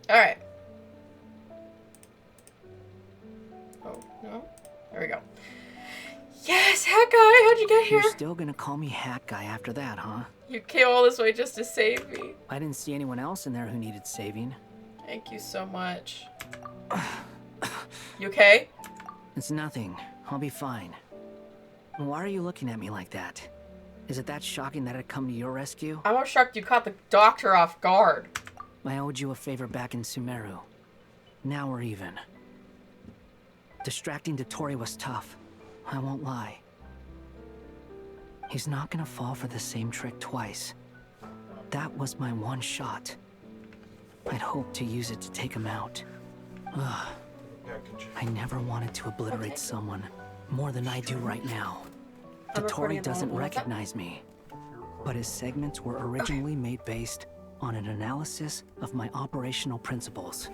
Alright. Oh, no? There we go. Yes, Hat Guy! How'd you get here? You're still gonna call me Hat Guy after that, huh? You came all this way just to save me. I didn't see anyone else in there who needed saving. Thank you so much. You okay? It's nothing. I'll be fine. Why are you looking at me like that? Is it that shocking that I'd come to your rescue? I'm more shocked you caught the doctor off guard. I owed you a favor back in Sumeru. Now we're even. Distracting Dotori was tough. I won't lie. He's not gonna fall for the same trick twice. That was my one shot. I'd hoped to use it to take him out. Ugh. I never wanted to obliterate someone more than I do right now. Dotori doesn't recognize me, but his segments were originally made based on an analysis of my operational principles.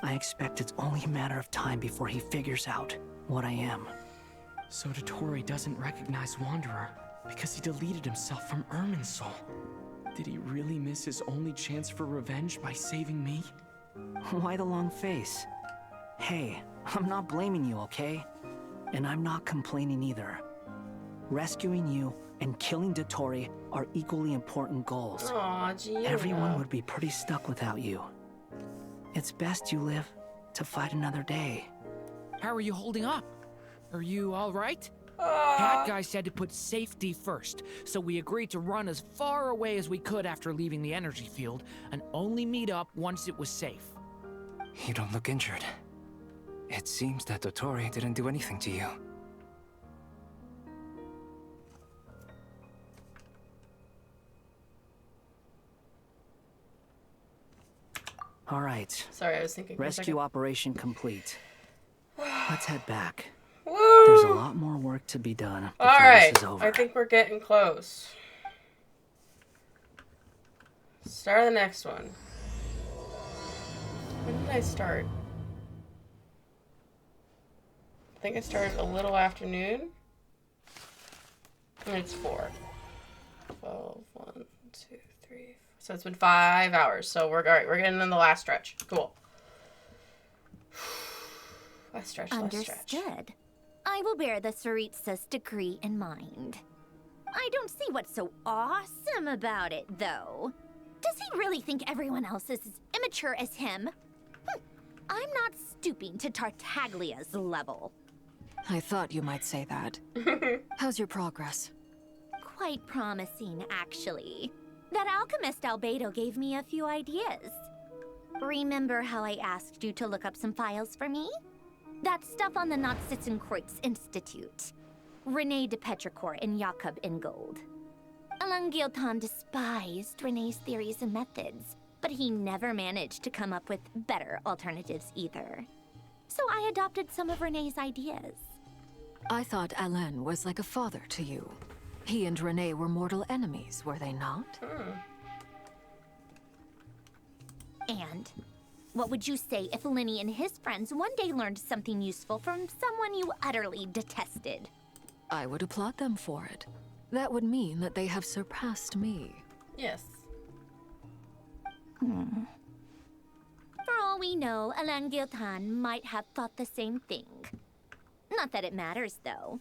I expect it's only a matter of time before he figures out what I am. So Dotori doesn't recognize Wanderer because he deleted himself from Irminsul. Did he really miss his only chance for revenge by saving me? Why the long face? Hey, I'm not blaming you, okay? And I'm not complaining either. Rescuing you and killing Dotori are equally important goals. Aw, Gina. Everyone would be pretty stuck without you. It's best you live to fight another day. How are you holding up? Are you all right? That guy said to put safety first, so we agreed to run as far away as we could after leaving the energy field and only meet up once it was safe. You don't look injured. It seems that Dotori didn't do anything to you. All right. Sorry, I was thinking. Rescue operation complete. Let's head back. Woo! There's a lot more work to be done before Alright, this is over. I think we're getting close. Start the next one. When did I start? I think I started a little afternoon. And it's 4. 12, 1, 2, 3, 4. So it's been 5 hours. So we're alright. We're getting in the last stretch. Cool. Last stretch, last stretch. Understood. I will bear the Tsaritsa's decree in mind. I don't see what's so awesome about it, though. Does he really think everyone else is as immature as him? I'm not stooping to Tartaglia's level. I thought you might say that. How's your progress? Quite promising, actually. That alchemist Albedo gave me a few ideas. Remember how I asked you to look up some files for me? That stuff on the Nazi-Kreuz Institute. René de Petrichor and Jakob Ingold. Alain Guillotin despised René's theories and methods, but he never managed to come up with better alternatives either. So I adopted some of René's ideas. I thought Alain was like a father to you. He and René were mortal enemies, were they not? And what would you say if Lenny and his friends one day learned something useful from someone you utterly detested? I would applaud them for it. That would mean that they have surpassed me. Yes. For all we know, Alain Guillotin might have thought the same thing. Not that it matters, though.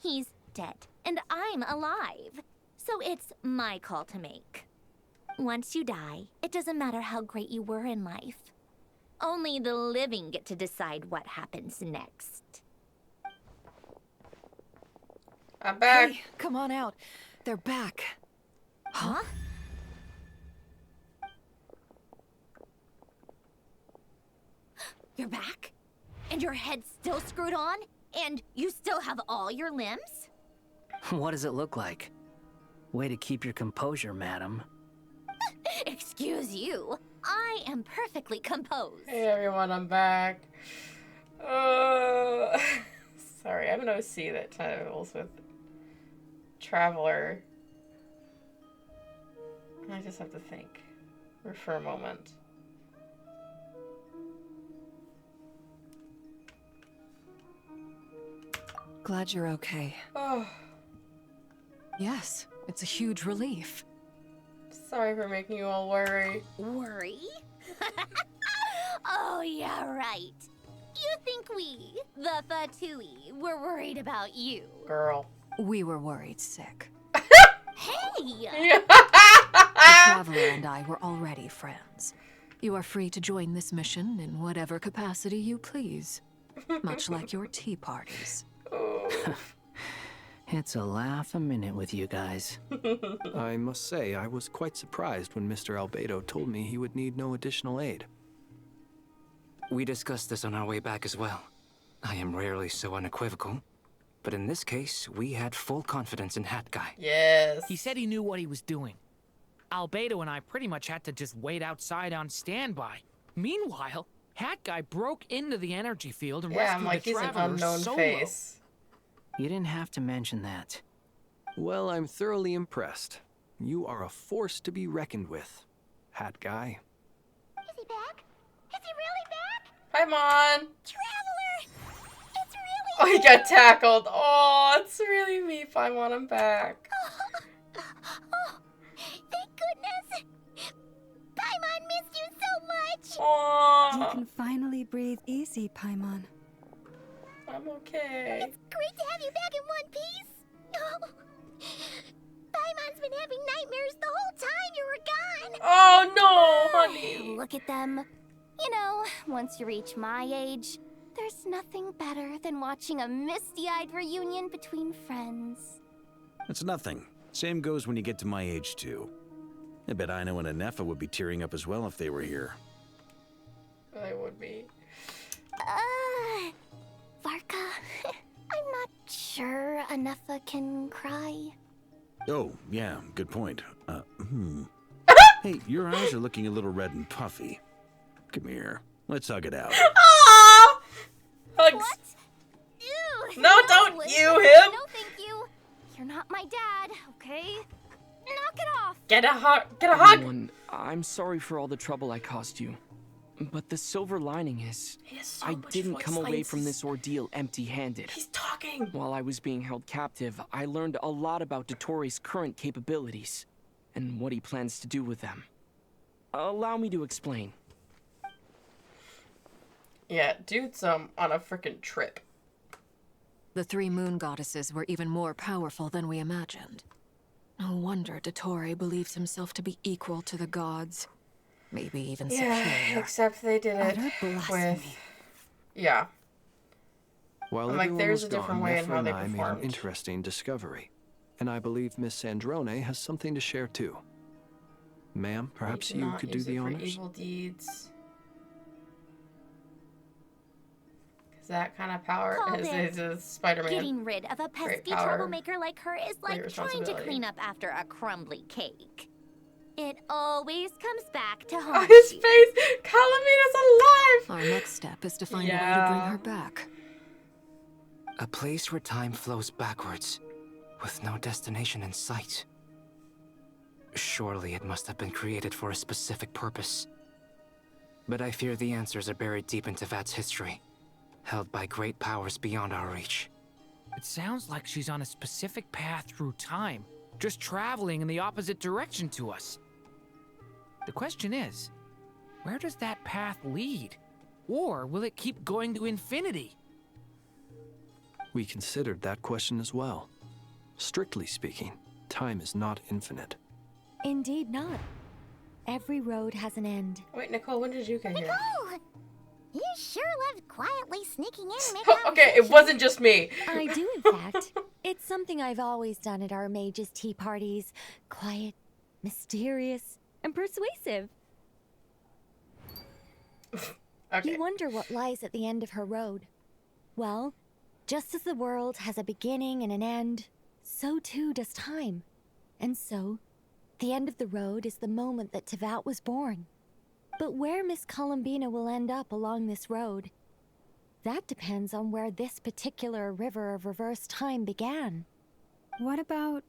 He's dead, and I'm alive. So it's my call to make. Once you die, it doesn't matter how great you were in life. Only the living get to decide what happens next. I'm back. Hey, come on out. They're back. Huh? You're back? And your head's still screwed on? And you still have all your limbs? What does it look like? Way to keep your composure, madam. Excuse you. I am perfectly composed. Hey everyone, I'm back. Sorry, I have an OC that travels with Traveler. I just have to think for a moment. Glad you're okay. Oh, Yes, it's a huge relief. sorry for making you all worry. Worry? Oh, yeah, right. You think we, the Fatui, were worried about you? Girl. We were worried sick. Hey! The Traveler and I were already friends. You are free to join this mission in whatever capacity you please. Much like your tea parties. It's a laugh a minute with you guys. I must say, I was quite surprised when Mr. Albedo told me he would need no additional aid. We discussed this on our way back as well. I am rarely so unequivocal, but in this case, we had full confidence in Hat Guy. Yes. He said he knew what he was doing. Albedo and I pretty much had to just wait outside on standby. Meanwhile, Hat Guy broke into the energy field and Yeah, I'm rescued like, the he's an Traveler unknown solo. face. You didn't have to mention that. Well, I'm thoroughly impressed. You are a force to be reckoned with, Hat Guy. Is he back? Is he really back? Hi, Mon. Traveler! It's really Oh, he got tackled. Oh, it's really me, Paimon. I'm back. Oh, thank goodness! Paimon missed you so much! You Oh, can finally breathe easy, Paimon. I'm okay. It's great to have you back in one piece! Oh, Paimon's been having nightmares the whole time you were gone! Oh, no, honey. Look at them. You know, once you reach my age, there's nothing better than watching a misty-eyed reunion between friends. It's nothing. Same goes when you get to my age, too. I bet Ino and Anefa would be tearing up as well if they were here. I would be. Varka, I'm not sure Anefa can cry. Oh, yeah, good point. Hey, your eyes are looking a little red and puffy. Come here. Let's hug it out. Aww. Hugs. What? Ew. No, don't listen, you him. No, thank you. You're not my dad, okay? Knock it off. Get a hug. Get a hug. Everyone, I'm sorry for all the trouble I caused you. But the silver lining is, He has so I much didn't voice come away lines. from this ordeal empty-handed. He's talking. While I was being held captive, I learned a lot about Dotori's current capabilities, and what he plans to do with them. Allow me to explain. Yeah, dude's on a freaking trip. The three moon goddesses were even more powerful than we imagined. No wonder Dottore believes himself to be equal to the gods. Maybe even Yeah, superior. except they did it Utter blasphemy. with. Yeah. While I'm like, everyone there's was a different gone, way in Nefer how and they I made an performed. interesting discovery. And I believe Miss Sandrone has something to share too. Ma'am, perhaps you Not could do use the it for honors? evil deeds. Because that kind of power Called is a Spider-Man. Getting rid of a Great pesky power, troublemaker like her is great like trying to responsibility. clean up after a crumbly cake. It always comes back to Oh, haunt his you. face! Calamina's alive! Our next step is to find a way to bring Yeah. her back. A place where time flows backwards, with no destination in sight. Surely it must have been created for a specific purpose. But I fear the answers are buried deep in Tevat's history, held by great powers beyond our reach. It sounds like she's on a specific path through time, just traveling in the opposite direction to us. The question is, where does that path lead? Or will it keep going to infinity? We considered that question as well. Strictly speaking, time is not infinite. Indeed not. Every road has an end. Wait, Nicole, when did you get here? Oh, you sure loved quietly sneaking in and Oh, okay, it wasn't just me. I do, in fact. It's something I've always done at our mages' tea parties. Quiet, mysterious, and persuasive. Okay. You wonder what lies at the end of her road. Well, just as the world has a beginning and an end, so too does time. And so, the end of the road is the moment that Tevat was born. But where Miss Columbina will end up along this road, that depends on where this particular river of reverse time began. What about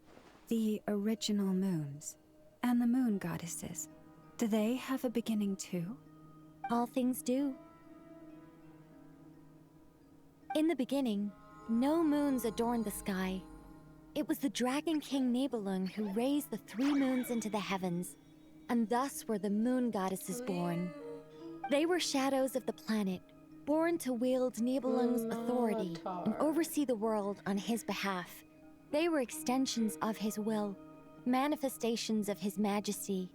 the original moons and the moon goddesses? Do they have a beginning too? All things do. In the beginning, no moons adorned the sky. It was the Dragon King Nibelung who raised the three moons into the heavens, and thus were the moon goddesses born. They were shadows of the planet, born to wield Nibelung's authority and oversee the world on his behalf. They were extensions of his will, manifestations of his majesty.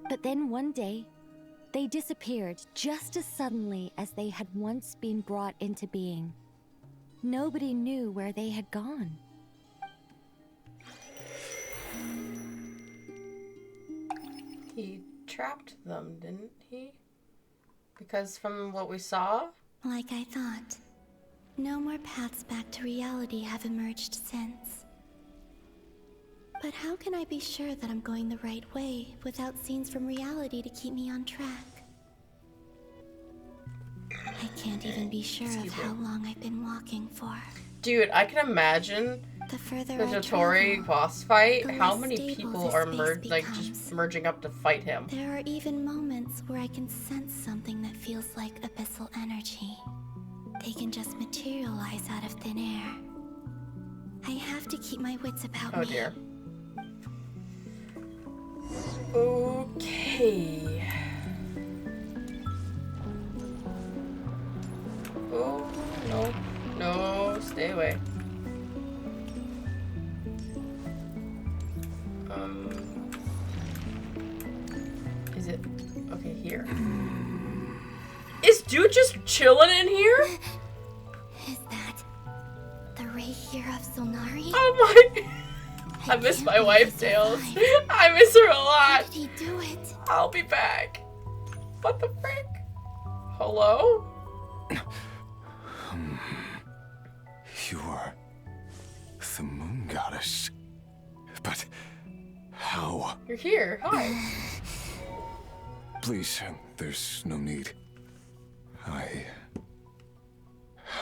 But then one day, they disappeared just as suddenly as they had once been brought into being. Nobody knew where they had gone. He trapped them, didn't he? Because from what we saw? Like I thought. No more paths back to reality have emerged since. But how can I be sure that I'm going the right way without scenes from reality to keep me on track? I can't even be sure of how long I've been walking for. Dude, I can imagine the further the Tori boss fight, how many people are just merging up to fight him. There are even moments where I can sense something that feels like abyssal energy. They can just materialize out of thin air. I have to keep my wits about me. Oh dear. Okay. Oh, no. No, stay away. Is it... Okay, here. Is dude just chilling in here? Is that the Ray here of Solnari? Oh my... I miss my wife, Tails. I miss her a lot. How did he do it? I'll be back. What the frick? Hello? You are the moon goddess. But how? You're here. Hi. Please, there's no need.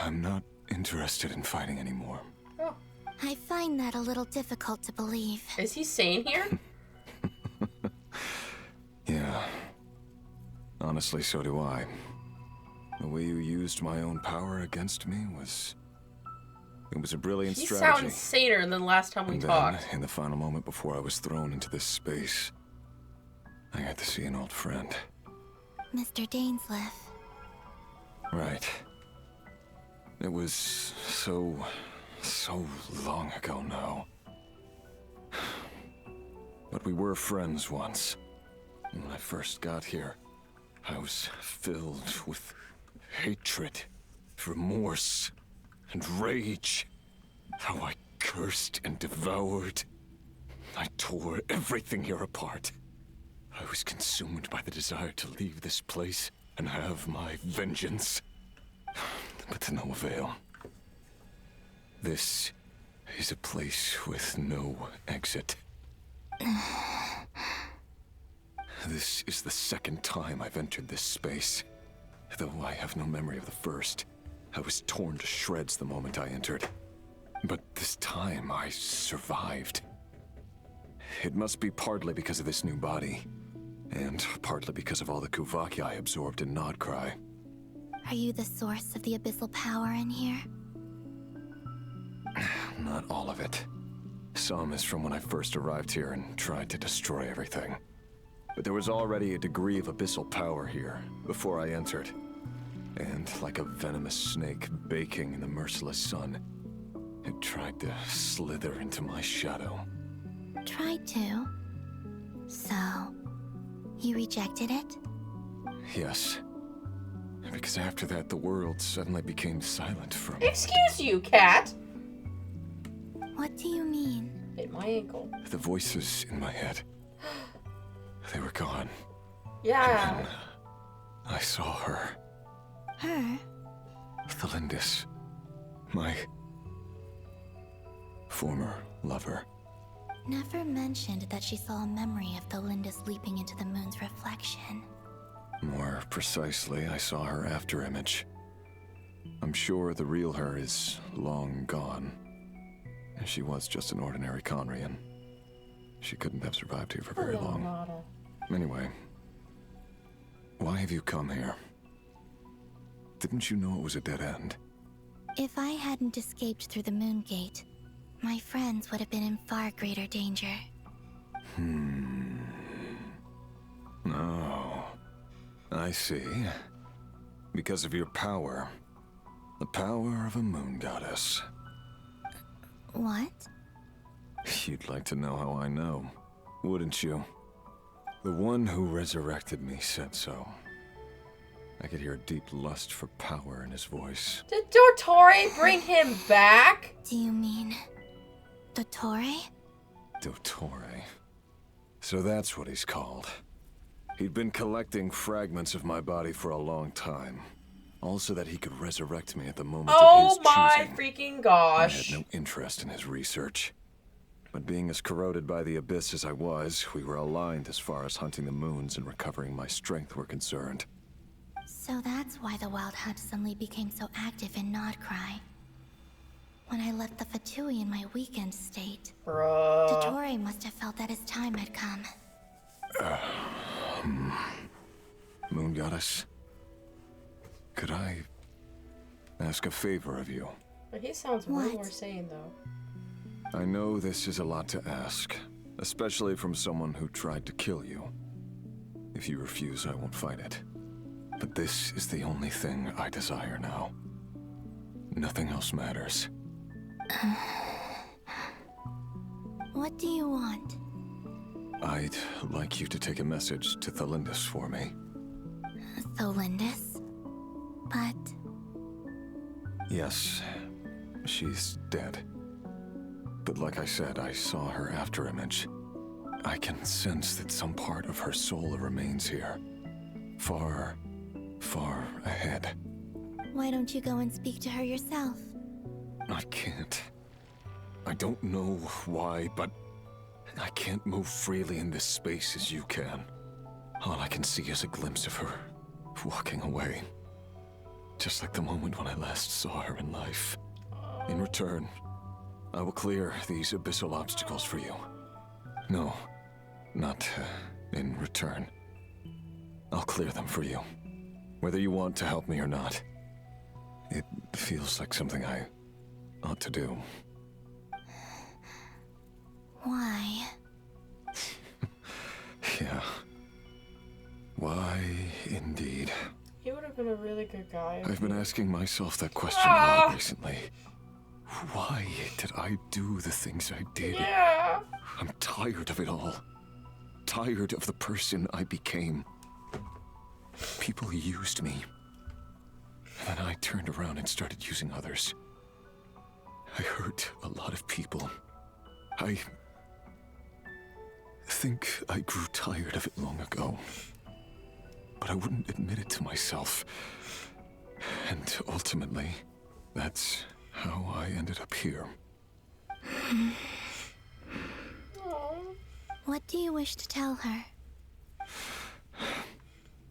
I'm not interested in fighting anymore. Oh. I find that a little difficult to believe. Is he sane here? Yeah. Honestly, so do I. The way you used my own power against me was... It was a brilliant strategy. He sounds saner than the last time we talked. Then, in the final moment before I was thrown into this space, I got to see an old friend. Mr. Dainsleif. Right. It was so long ago now. But we were friends once. When I first got here, I was filled with hatred, remorse, and rage. How I cursed and devoured. I tore everything here apart. I was consumed by the desire to leave this place and have my vengeance. But to no avail. This is a place with no exit. This is the second time I've entered this space. Though I have no memory of the first. I was torn to shreds the moment I entered. But this time I survived. It must be partly because of this new body. And partly because of all the Kuvaki I absorbed in Nodcry. Are you the source of the abyssal power in here? Not all of it. Some is from when I first arrived here and tried to destroy everything. But there was already a degree of abyssal power here before I entered. And like a venomous snake baking in the merciless sun, it tried to slither into my shadow. Tried to? So, you rejected it? Yes. Because after that, the world suddenly became silent from... Excuse you, cat. What do you mean? Hit my ankle. The voices in my head. They were gone. Yeah. And then I saw her. Her? Thelindis. My... former lover. Never mentioned that she saw a memory of Thelindis leaping into the moon's reflection. More precisely, I saw her after image. I'm sure the real her is long gone. She was just an ordinary Conrian. She couldn't have survived here for very long. Model. Anyway, why have you come here? Didn't you know it was a dead end? If I hadn't escaped through the moon gate, my friends would have been in far greater danger. No. I see. Because of your power. The power of a moon goddess. What? You'd like to know how I know, wouldn't you? The one who resurrected me said so. I could hear a deep lust for power in his voice. Did Dottore bring him back? Do you mean Dottore? Dottore. So that's what he's called. He'd been collecting fragments of my body for a long time. Also that he could resurrect me at the moment of his choosing. Oh my freaking gosh. I had no interest in his research. But being as corroded by the abyss as I was, we were aligned as far as hunting the moons and recovering my strength were concerned. So that's why the Wild Hunt suddenly became so active in Nodcry. When I left the Fatui in my weakened state, Dottore must have felt that his time had come. Moon Goddess, could I ask a favor of you? But he sounds way more sane, though. I know this is a lot to ask, especially from someone who tried to kill you. If you refuse, I won't fight it. But this is the only thing I desire now. Nothing else matters. What do you want? I'd like you to take a message to Thelindis for me. Thelindis? But... Yes, she's dead. But like I said, I saw her afterimage. I can sense that some part of her soul remains here. Far, far ahead. Why don't you go and speak to her yourself? I can't. I don't know why, but I can't move freely in this space as you can. All I can see is a glimpse of her walking away. Just like the moment when I last saw her in life. In return, I will clear these abyssal obstacles for you. No, not in return. I'll clear them for you, whether you want to help me or not. It feels like something I ought to do. Why? Yeah. Why, indeed. He would have been a really good guy. I've been asking myself that question a lot recently. Why did I do the things I did? Yeah. I'm tired of it all. Tired of the person I became. People used me. And then I turned around and started using others. I hurt a lot of people. I think I grew tired of it long ago. But I wouldn't admit it to myself. And ultimately, that's how I ended up here. What do you wish to tell her?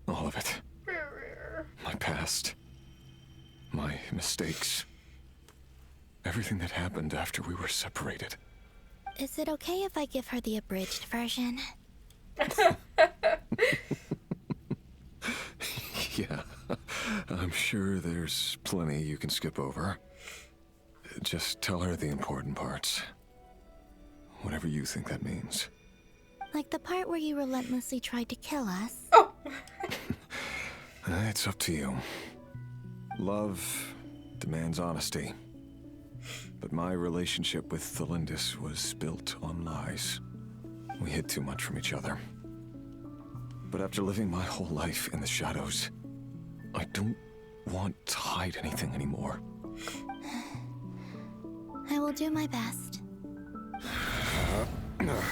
All of it. My past. My mistakes. Everything that happened after we were separated. Is it okay if I give her the abridged version? Yeah, I'm sure there's plenty you can skip over. Just tell her the important parts. Whatever you think that means. Like the part where you relentlessly tried to kill us? Oh! It's up to you. Love demands honesty. But my relationship with Thelindis was built on lies. We hid too much from each other. But after living my whole life in the shadows, I don't want to hide anything anymore. I will do my best. There.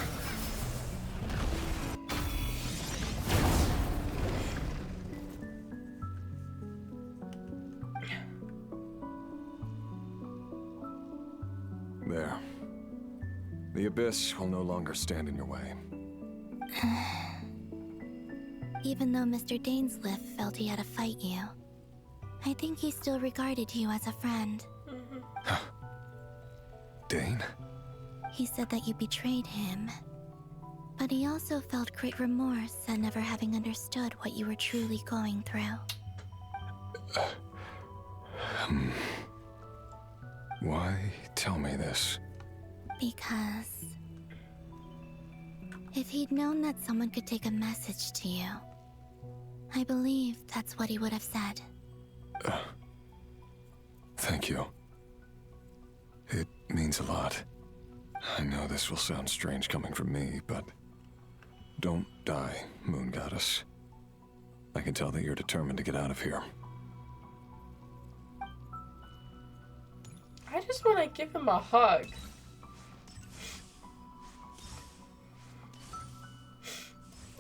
The abyss will no longer stand in your way. Even though Mr. Dainsliff felt he had to fight you, I think he still regarded you as a friend. Dane? He said that you betrayed him, but he also felt great remorse at never having understood what you were truly going through. Why tell me this? Because if he'd known that someone could take a message to you, I believe that's what he would have said. Thank you. It means a lot. I know this will sound strange coming from me, but don't die, Moon Goddess. I can tell that you're determined to get out of here. I just want to give him a hug.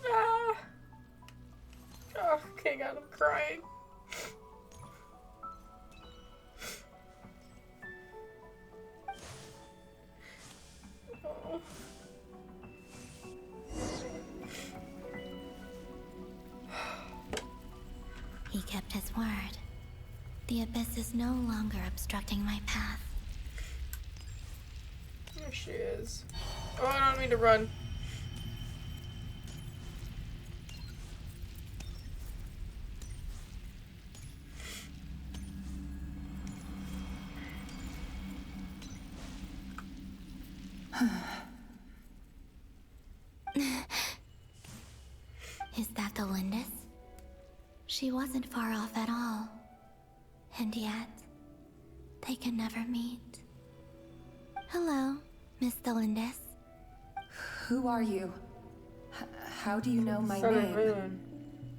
Ah. Oh, okay, God, I'm crying. Oh. He kept his word. The abyss is no longer obstructing my path. There she is. Oh, I don't mean to run. Is that the Lindis? She wasn't far off at all. And yet, they can never meet. Hello, Miss Delindis. Who are you? How do you know my Sun and name? Moon.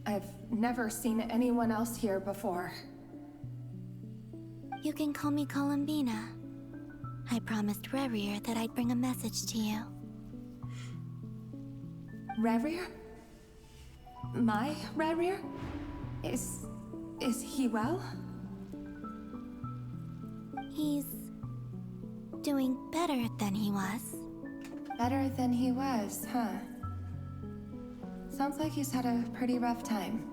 I've never seen anyone else here before. You can call me Columbina. I promised Rerir that I'd bring a message to you. Rerir? My Rerir? Is he well? He's doing better than he was. Better than he was, huh? Sounds like he's had a pretty rough time.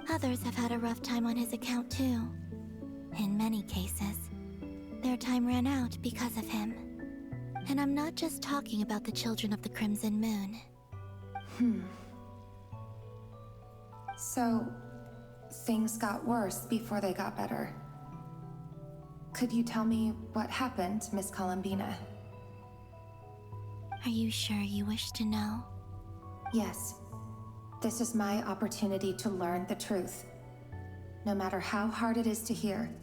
Others have had a rough time on his account too. In many cases, their time ran out because of him. And I'm not just talking about the children of the Crimson Moon. So, things got worse before they got better. Could you tell me what happened, Miss Columbina? Are you sure you wish to know? Yes. This is my opportunity to learn the truth. No matter how hard it is to hear,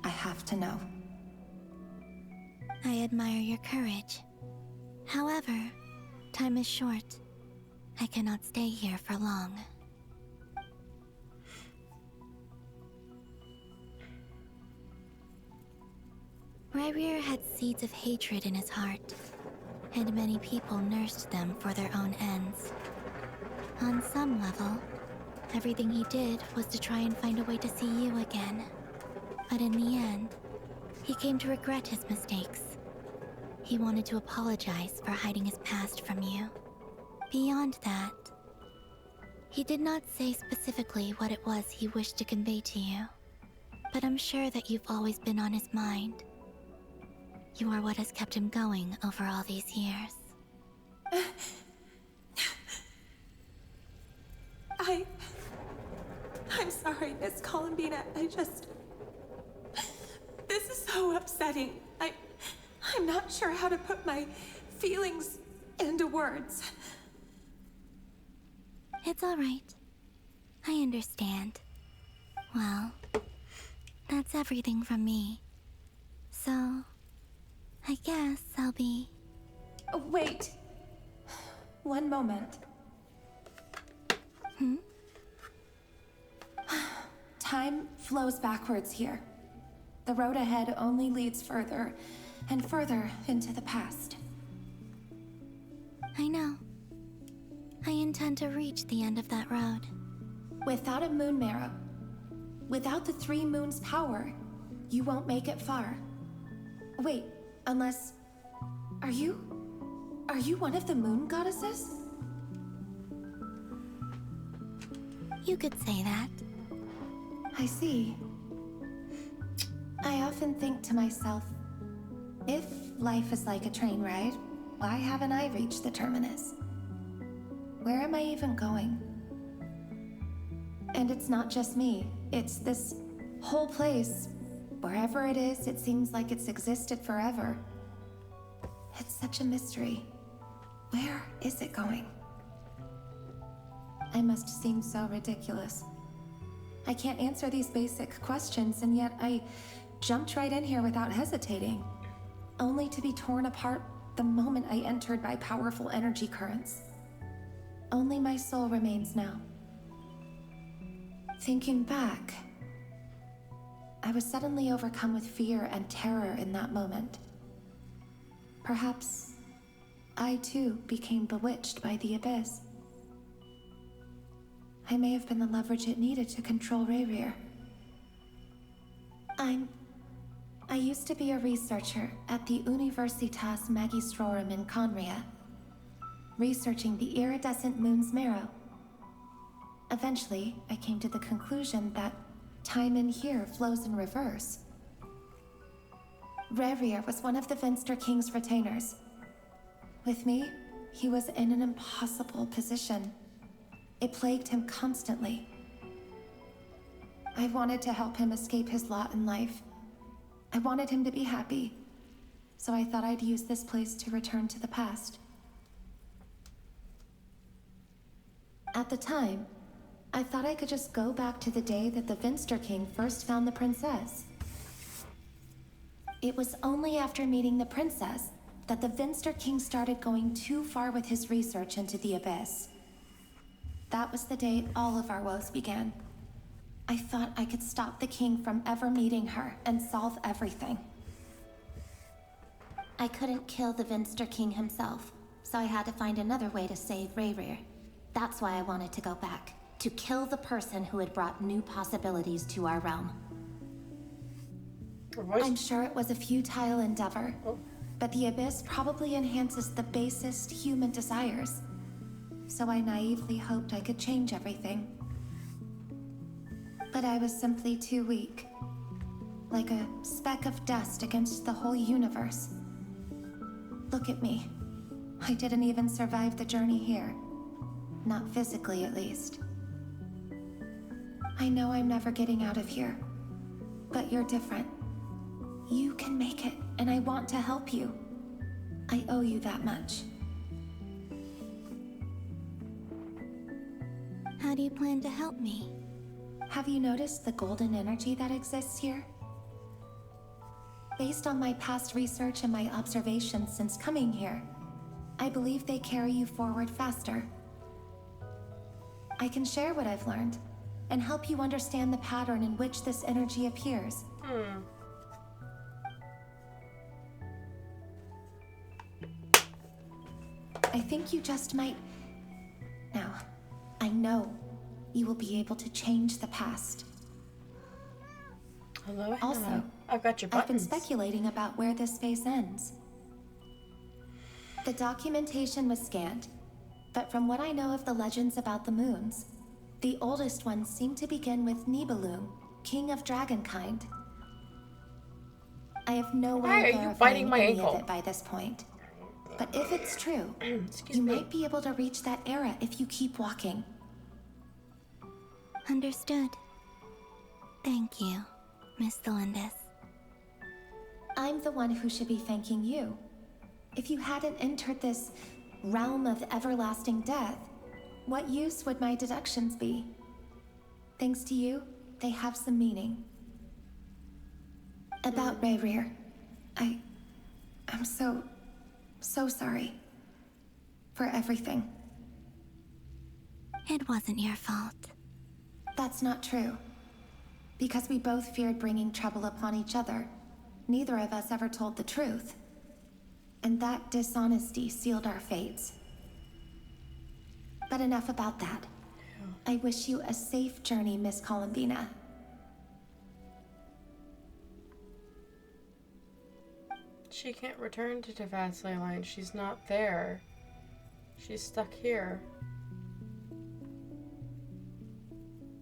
I have to know. I admire your courage. However, time is short. I cannot stay here for long. Rerir had seeds of hatred in his heart, and many people nursed them for their own ends. On some level, everything he did was to try and find a way to see you again. But in the end, he came to regret his mistakes. He wanted to apologize for hiding his past from you. Beyond that, he did not say specifically what it was he wished to convey to you, but I'm sure that you've always been on his mind. You are what has kept him going over all these years. I'm sorry, Miss Columbina. This is so upsetting. I'm not sure how to put my feelings into words. It's all right. I understand. Well, that's everything from me. So, I guess I'll be... Wait. One moment. Time flows backwards here. The road ahead only leads further and further into the past. I know. I intend to reach the end of that road. Without a moon marrow, without the 3 moons' power, you won't make it far. Wait, unless... Are you one of the moon goddesses? You could say that. I see. I often think to myself, if life is like a train ride, why haven't I reached the terminus? Where am I even going? And it's not just me, it's this whole place. Wherever it is, it seems like it's existed forever. It's such a mystery. Where is it going? I must seem so ridiculous. I can't answer these basic questions, and yet I jumped right in here without hesitating, only to be torn apart the moment I entered by powerful energy currents. Only my soul remains now. Thinking back, I was suddenly overcome with fear and terror in that moment. Perhaps I too became bewitched by the abyss. I may have been the leverage it needed to control Rayrir. I used to be a researcher at the Universitas Magistrorum in Conria, researching the iridescent moon's marrow. Eventually, I came to the conclusion that time in here flows in reverse. Rayrir was one of the Venster King's retainers. With me, he was in an impossible position. It plagued him constantly. I wanted to help him escape his lot in life. I wanted him to be happy, so I thought I'd use this place to return to the past. At the time, I thought I could just go back to the day that the Venster King first found the princess. It was only after meeting the princess that the Venster King started going too far with his research into the abyss. That was the day all of our woes began. I thought I could stop the king from ever meeting her and solve everything. I couldn't kill the Venster King himself, so I had to find another way to save Rayrir. That's why I wanted to go back, to kill the person who had brought new possibilities to our realm. I'm sure it was a futile endeavor, but the abyss probably enhances the basest human desires. So I naively hoped I could change everything. But I was simply too weak. Like a speck of dust against the whole universe. Look at me. I didn't even survive the journey here. Not physically, at least. I know I'm never getting out of here. But you're different. You can make it, and I want to help you. I owe you that much. How do you plan to help me? Have you noticed the golden energy that exists here? Based on my past research and my observations since coming here, I believe they carry you forward faster. I can share what I've learned and help you understand the pattern in which this energy appears. I think you just might... Now, I know you will be able to change the past. Hello, also, I've got your I've been buttons. speculating about where this space ends. The documentation was scanned, but from what I know of the legends about the moons, the oldest ones seem to begin with Nibelung, king of dragonkind. I have no Why way are of you biting verifying my any ankle? of it by this point. But if it's true, Excuse you me. might be able to reach that era if you keep walking. Understood. Thank you, Miss Delindis. I'm the one who should be thanking you. If you hadn't entered this realm of everlasting death, what use would my deductions be? Thanks to you, they have some meaning. About Rayrir, I'm so sorry. For everything. It wasn't your fault. That's not true. Because we both feared bringing trouble upon each other, neither of us ever told the truth. And that dishonesty sealed our fates. But enough about that. I wish you a safe journey, Miss Columbina. She can't return to Tevat's ley line. She's not there. She's stuck here.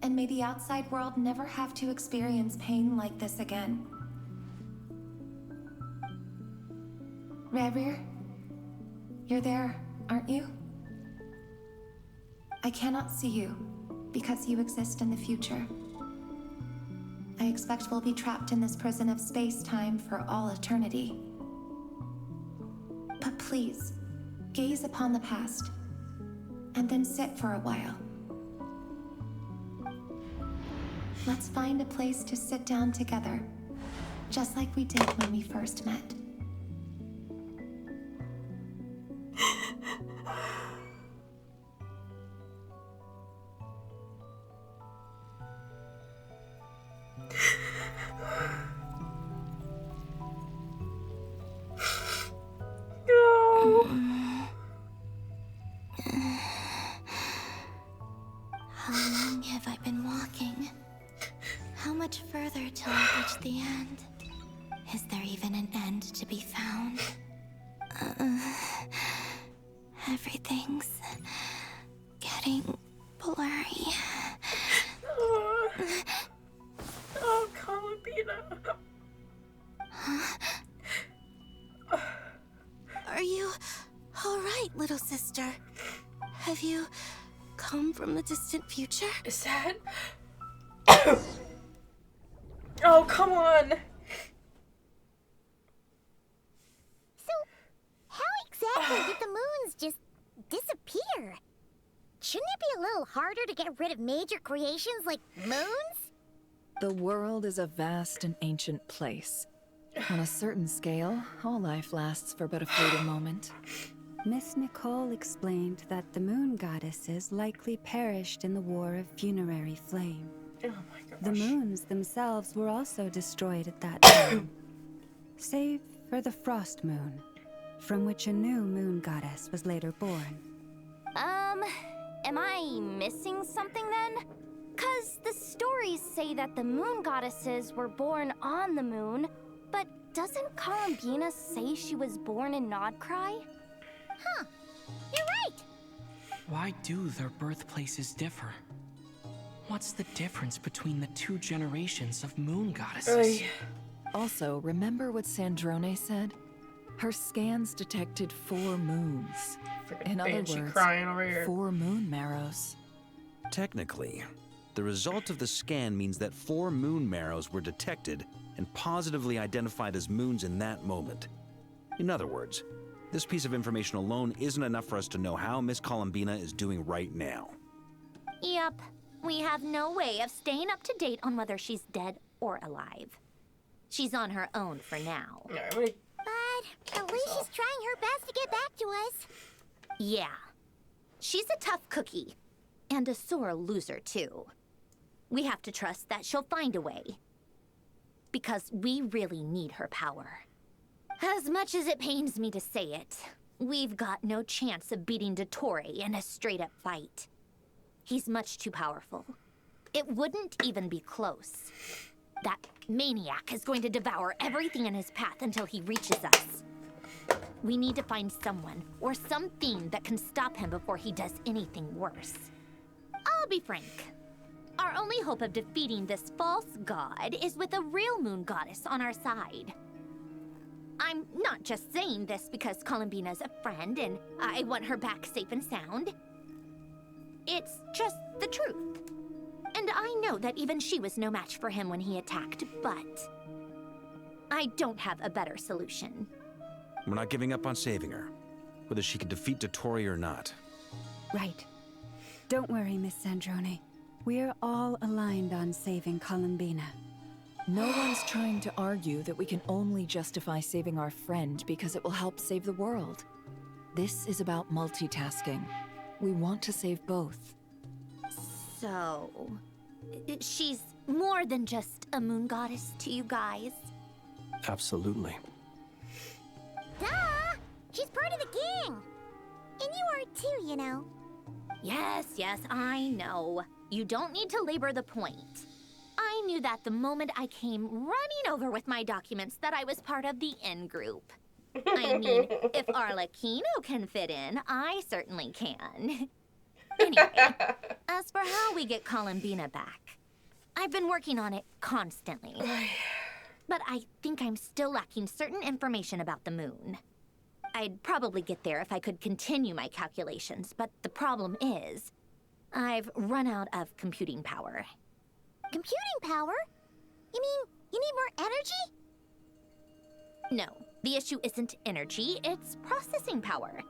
And may the outside world never have to experience pain like this again. Rayrir, you're there, aren't you? I cannot see you, because you exist in the future. I expect we'll be trapped in this prison of space-time for all eternity. But please, gaze upon the past, and then sit for a while. Let's find a place to sit down together, just like we did when we first met. How long have I been walking? How much further till I reach the end? Is there even an end to be found? Everything's getting blurry. Oh, Columbina. Are you all right, little sister? Have you come from the distant future? Is that? Oh, come on. So, how exactly did the moons just disappear? Shouldn't it be a little harder to get rid of major creations like moons? The world is a vast and ancient place. On a certain scale, all life lasts for but a fleeting moment. Miss Nicole explained that the moon goddesses likely perished in the War of Funerary Flame. Oh my gosh. The moons themselves were also destroyed at that time, save for the Frost Moon, from which a new moon goddess was later born. Am I missing something then? 'Cause the stories say that the moon goddesses were born on the moon, but doesn't Columbina say she was born in Nodcry? Huh, you're right! Why do their birthplaces differ? What's the difference between the two generations of moon goddesses? Also, remember what Sandrone said? Her scans detected 4 moons. In other Banshee words, crying over here. 4 moon marrows. Technically, the result of the scan means that 4 moon marrows were detected and positively identified as moons in that moment. In other words, this piece of information alone isn't enough for us to know how Miss Columbina is doing right now. Yep. We have no way of staying up to date on whether she's dead or alive. She's on her own for now. But at least she's trying her best to get back to us. Yeah. She's a tough cookie. And a sore loser, too. We have to trust that she'll find a way. Because we really need her power. As much as it pains me to say it, we've got no chance of beating Dottore in a straight-up fight. He's much too powerful. It wouldn't even be close. That maniac is going to devour everything in his path until he reaches us. We need to find someone or something that can stop him before he does anything worse. I'll be frank. Our only hope of defeating this false god is with a real moon goddess on our side. I'm not just saying this because Columbina's a friend and I want her back safe and sound. It's just the truth. And I know that even she was no match for him when he attacked, but I don't have a better solution. We're not giving up on saving her, whether she can defeat Dottore or not. Right. Don't worry, Miss Sandrone. We're all aligned on saving Columbina. No one's trying to argue that we can only justify saving our friend because it will help save the world. This is about multitasking. We want to save both. So, she's more than just a moon goddess to you guys. Absolutely. Duh! She's part of the gang! And you are too, you know. Yes, I know. You don't need to labor the point. I knew that the moment I came running over with my documents that I was part of the in-group. I mean, if Arlecchino can fit in, I certainly can. Anyway, as for how we get Columbina back, I've been working on it constantly. But I think I'm still lacking certain information about the moon. I'd probably get there if I could continue my calculations, but the problem is, I've run out of computing power. Computing power? You mean you need more energy? No, the issue isn't energy, it's processing power.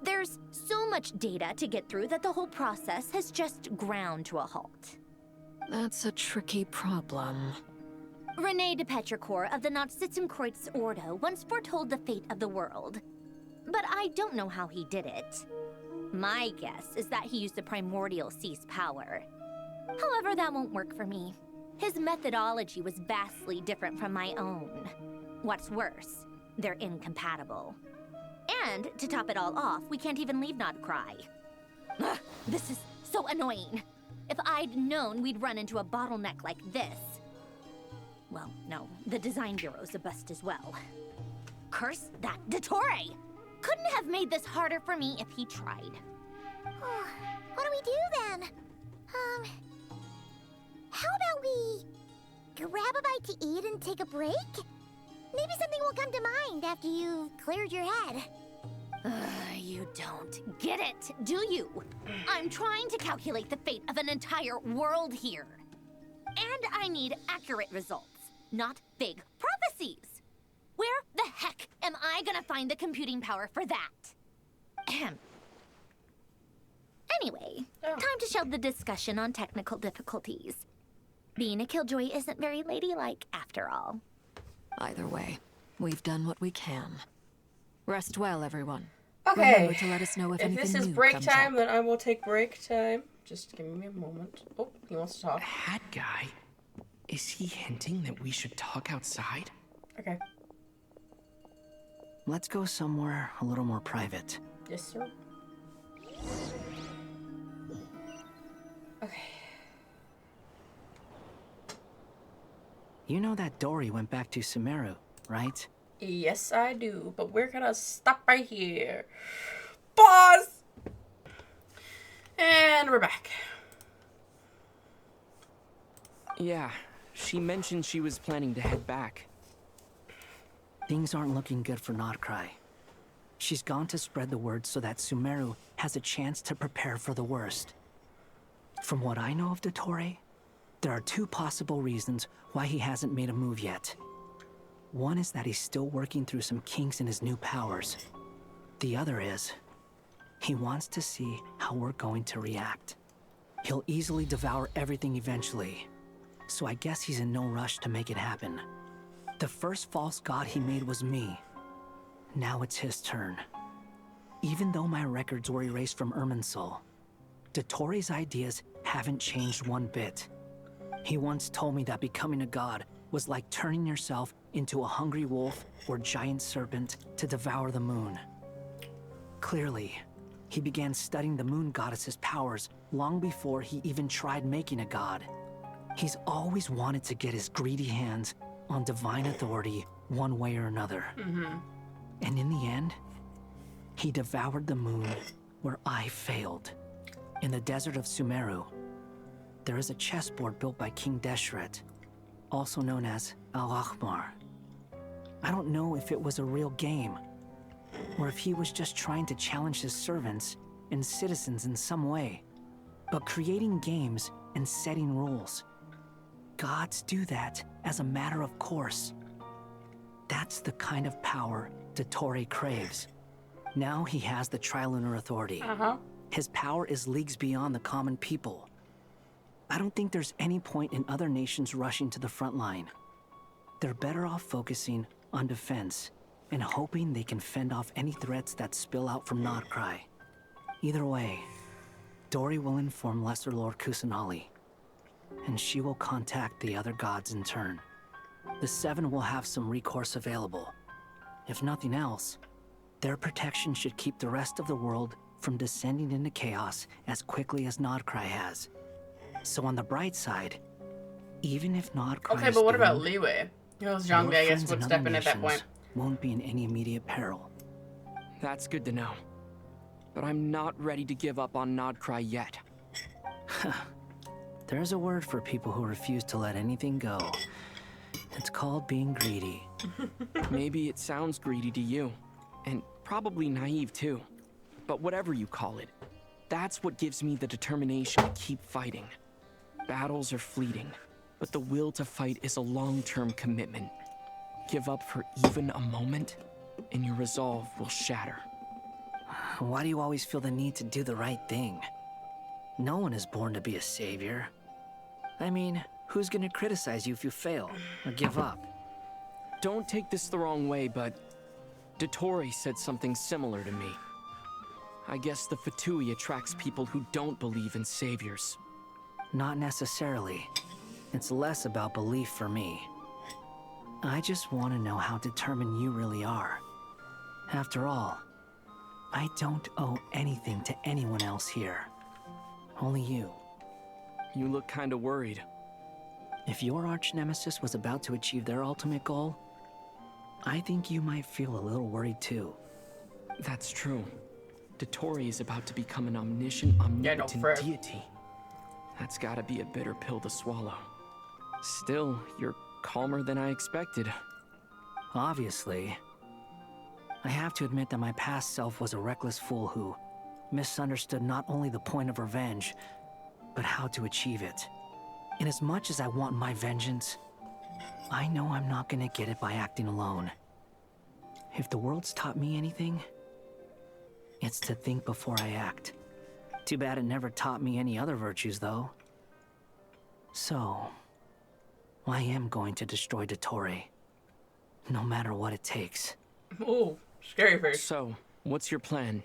There's so much data to get through that the whole process has just ground to a halt. That's a tricky problem. René de Petrichor of the Nazissenkreuz Ordo once foretold the fate of the world. But I don't know how he did it. My guess is that he used the primordial sea's power. However, that won't work for me. His methodology was vastly different from my own. What's worse, they're incompatible. And, to top it all off, we can't even leave Nodcry. Ugh, this is so annoying. If I'd known we'd run into a bottleneck like this... Well, no, the design bureau's a bust as well. Curse that Dottore! Couldn't have made this harder for me if he tried. Oh, what do we do then? How about we grab a bite to eat and take a break? Maybe something will come to mind after you've cleared your head. You don't get it, do you? I'm trying to calculate the fate of an entire world here. And I need accurate results, not vague prophecies. Where the heck am I gonna find the computing power for that? Ahem. Anyway, time to shelve the discussion on technical difficulties. Being a killjoy isn't very ladylike, after all. Either way, we've done what we can. Rest well, everyone. Okay. Remember to let us know if anything this is new break comes time, up. then I will take break time. Just give me a moment. Oh, he wants to talk. Hat guy? Is he hinting that we should talk outside? Okay. Let's go somewhere a little more private. Yes, sir. Okay. You know that Dory went back to Sumeru, right? Yes, I do. But we're gonna stop right here. Pause! And we're back. Yeah, she mentioned she was planning to head back. Things aren't looking good for Nodcry. She's gone to spread the word so that Sumeru has a chance to prepare for the worst. From what I know of Dottore, there are two possible reasons why he hasn't made a move yet. One is that he's still working through some kinks in his new powers. The other is, he wants to see how we're going to react. He'll easily devour everything eventually, so I guess he's in no rush to make it happen. The first false god he made was me. Now it's his turn. Even though my records were erased from Irminsul, Dottore's ideas haven't changed one bit. He once told me that becoming a god was like turning yourself into a hungry wolf or giant serpent to devour the moon. Clearly, he began studying the moon goddess's powers long before he even tried making a god. He's always wanted to get his greedy hands on divine authority one way or another. And in the end, he devoured the moon where I failed. In the desert of Sumeru, there is a chessboard built by King Deshret, also known as Al-Ahmar. I don't know if it was a real game, or if he was just trying to challenge his servants and citizens in some way. But creating games and setting rules, gods do that as a matter of course. That's the kind of power Dottore craves. Now he has the Trilunar Authority. His power is leagues beyond the common people. I don't think there's any point in other nations rushing to the front line. They're better off focusing on defense and hoping they can fend off any threats that spill out from Nodcry. Either way, Dory will inform Lesser Lord Kusanali, and she will contact the other gods in turn. The Seven will have some recourse available. If nothing else, their protection should keep the rest of the world from descending into chaos as quickly as Nodcry has. So on the bright side, even if Nodcry Okay, but what about Leeway? It was Jean your Vegas friends would in step other in at that nations point. won't be in any immediate peril. That's good to know. But I'm not ready to give up on Nodcry yet. There's a word for people who refuse to let anything go. It's called being greedy. Maybe it sounds greedy to you, and probably naive too. But whatever you call it, that's what gives me the determination to keep fighting. Battles are fleeting, but the will to fight is a long-term commitment. Give up for even a moment, and your resolve will shatter. Why do you always feel the need to do the right thing? No one is born to be a savior. I mean, who's gonna criticize you if you fail or give up? Don't take this the wrong way, but Dottore said something similar to me. I guess the Fatui attracts people who don't believe in saviors. Not necessarily. It's less about belief for me. I just want to know how determined you really are. After all, I don't owe anything to anyone else here. Only you. You look kinda worried. If your arch-nemesis was about to achieve their ultimate goal, I think you might feel a little worried too. That's true. Dottore is about to become an omniscient, omnipotent deity. That's gotta be a bitter pill to swallow. Still, you're calmer than I expected. Obviously. I have to admit that my past self was a reckless fool who misunderstood not only the point of revenge, but how to achieve it. And as much as I want my vengeance, I know I'm not gonna get it by acting alone. If the world's taught me anything, it's to think before I act. Too bad it never taught me any other virtues, though. So, I am going to destroy Dottore, no matter what it takes. Ooh, scary face. So, what's your plan?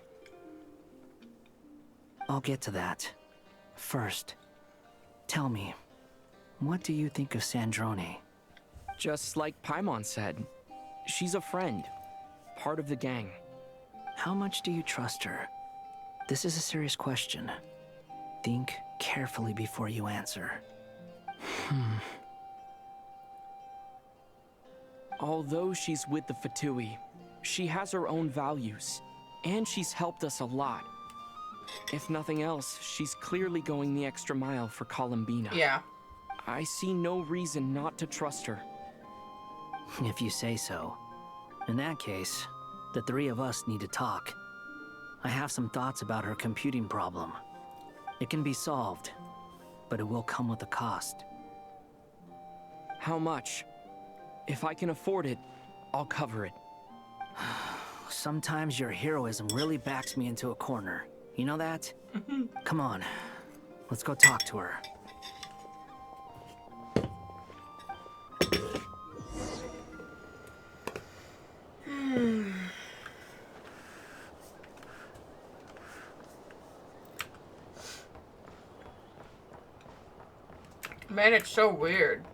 I'll get to that. First, tell me, what do you think of Sandrone? Just like Paimon said, she's a friend, part of the gang. How much do you trust her? This is a serious question. Think carefully before you answer. Although she's with the Fatui, she has her own values, and she's helped us a lot. If nothing else, she's clearly going the extra mile for Columbina. Yeah. I see no reason not to trust her. If you say so. In that case, the three of us need to talk. I have some thoughts about her computing problem. It can be solved, but it will come with a cost. How much? If I can afford it, I'll cover it. Sometimes your heroism really backs me into a corner. You know that? Come on, let's go talk to her. Man, it's so weird.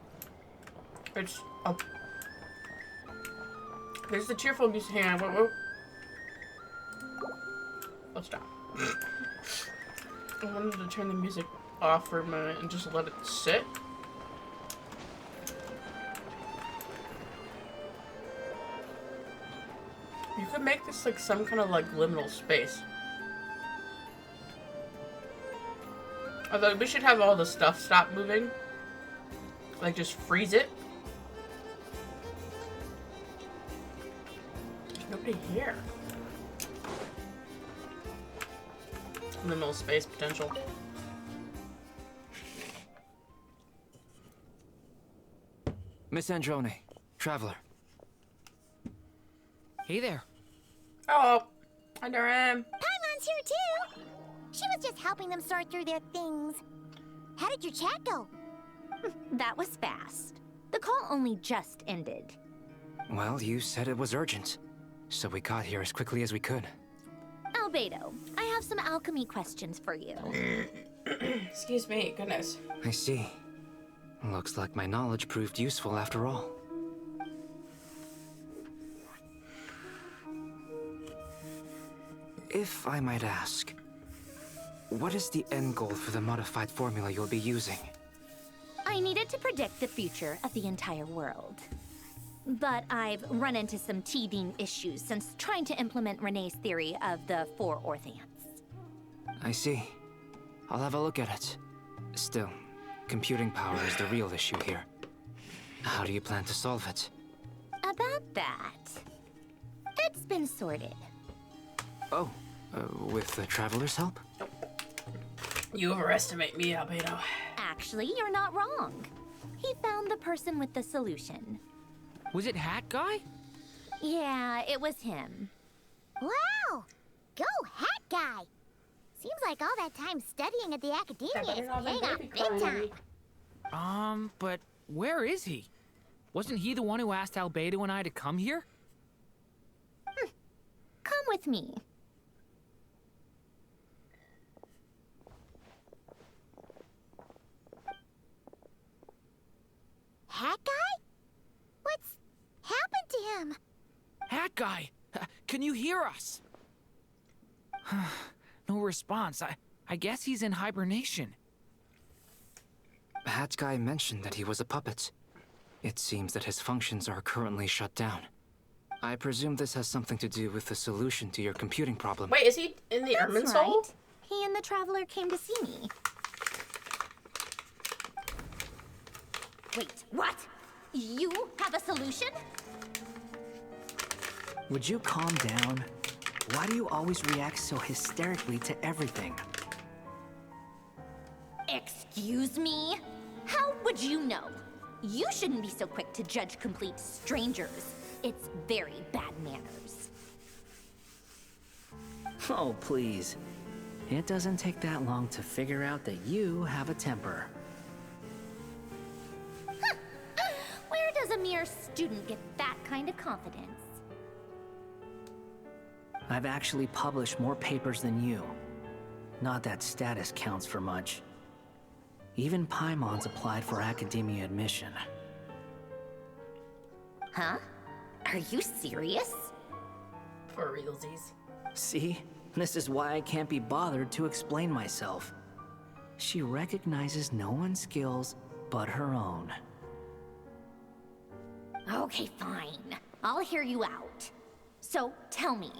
It's a... There's the cheerful music. Hang on, whoa. Let's stop. I wanted to turn the music off for a minute and just let it sit. You could make this like some kind of like liminal space. Although we should have all the stuff stop moving. Like just freeze it. There's nobody here. Liminal space potential. Miss Androne, traveler. Hey there. Oh, hi there. Paimon's here too. She was just helping them sort through their things. How did your chat go? That was fast. The call only just ended. Well, you said it was urgent, so we got here as quickly as we could. Albedo, I have some alchemy questions for you. Excuse me, goodness. I see. Looks like my knowledge proved useful after all. If I might ask, what is the end goal for the modified formula you'll be using? I needed to predict the future of the entire world. But I've run into some teething issues since trying to implement Renee's theory of the 4 Orthants. I see. I'll have a look at it. Still, computing power is the real issue here. How do you plan to solve it? About that, it's been sorted. Oh, with the Traveler's help? You overestimate me, Albedo. Actually, you're not wrong. He found the person with the solution. Was it Hat Guy? Yeah, it was him. Wow! Go Hat Guy! Seems like all that time studying at the academia is paying off big time. But where is he? Wasn't he the one who asked Albedo and I to come here? Come with me. Hat guy? What's happened to him? Hat guy, can you hear us? No response. I guess he's in hibernation. Hat Guy mentioned that he was a puppet. It seems that his functions are currently shut down. I presume this has something to do with the solution to your computing problem. Wait, is he in the Ermin Soul? Right. He and the Traveler came to see me. Wait, what? You have a solution? Would you calm down? Why do you always react so hysterically to everything? Excuse me? How would you know? You shouldn't be so quick to judge complete strangers. It's very bad manners. Oh, please. It doesn't take that long to figure out that you have a temper. Where does a mere student get that kind of confidence? I've actually published more papers than you. Not that status counts for much. Even Paimon's applied for academia admission. Huh? Are you serious? For realsies. See? This is why I can't be bothered to explain myself. She recognizes no one's skills but her own. Okay, fine. I'll hear you out. So, tell me,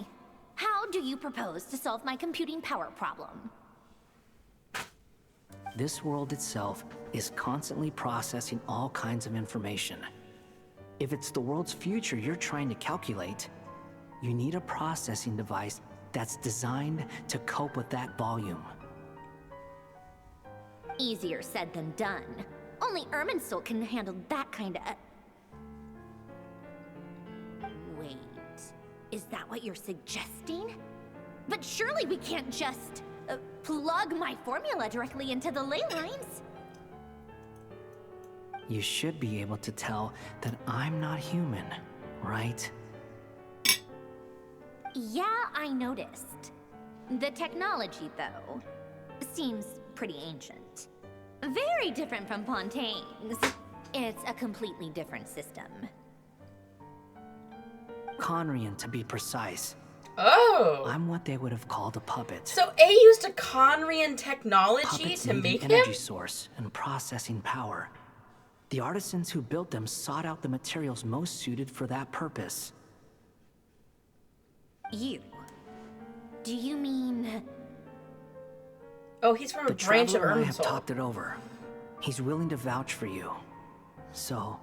how do you propose to solve my computing power problem? This world itself is constantly processing all kinds of information. If it's the world's future you're trying to calculate, you need a processing device that's designed to cope with that volume. Easier said than done. Only Irminsul can handle that kind of... Wait, is that what you're suggesting? But surely we can't just plug my formula directly into the ley lines. You should be able to tell that I'm not human, right? Yeah, I noticed. The technology, though, seems pretty ancient. Very different from Fontaine's. It's a completely different system. Conrian, to be precise. Oh! I'm what they would have called a puppet. So A used a Conrian technology Puppets to need make an him? energy source and processing power. The artisans who built them sought out the materials most suited for that purpose. You? Do you mean... Oh, he's from a branch of Traveler and I have Irminsul. talked it over. He's willing to vouch for you. So,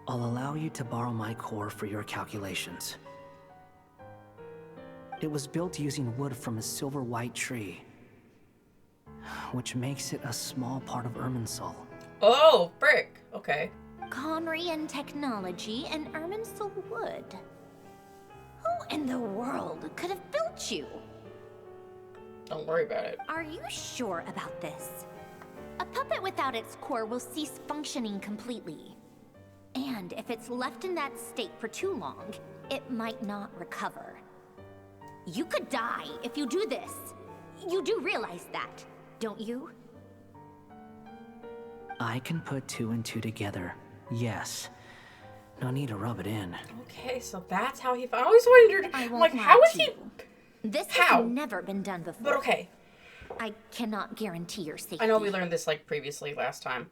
I'll allow you to borrow my core for your calculations. It was built using wood from a silver white tree, which makes it a small part of Irminsul. Oh, frick. Okay. Conrian technology and Irminsul wood. Who in the world could have built you? Don't worry about it. Are you sure about this? A puppet without its core will cease functioning completely. And if it's left in that state for too long, it might not recover. You could die if you do this. You do realize that, don't you? I can put two and two together, yes. No need to rub it in. Okay, so that's how he... I always wondered, I won't like, lie how is to he... you. This How? has never been done before. But okay. I cannot guarantee your safety. I know we learned this, like, previously last time.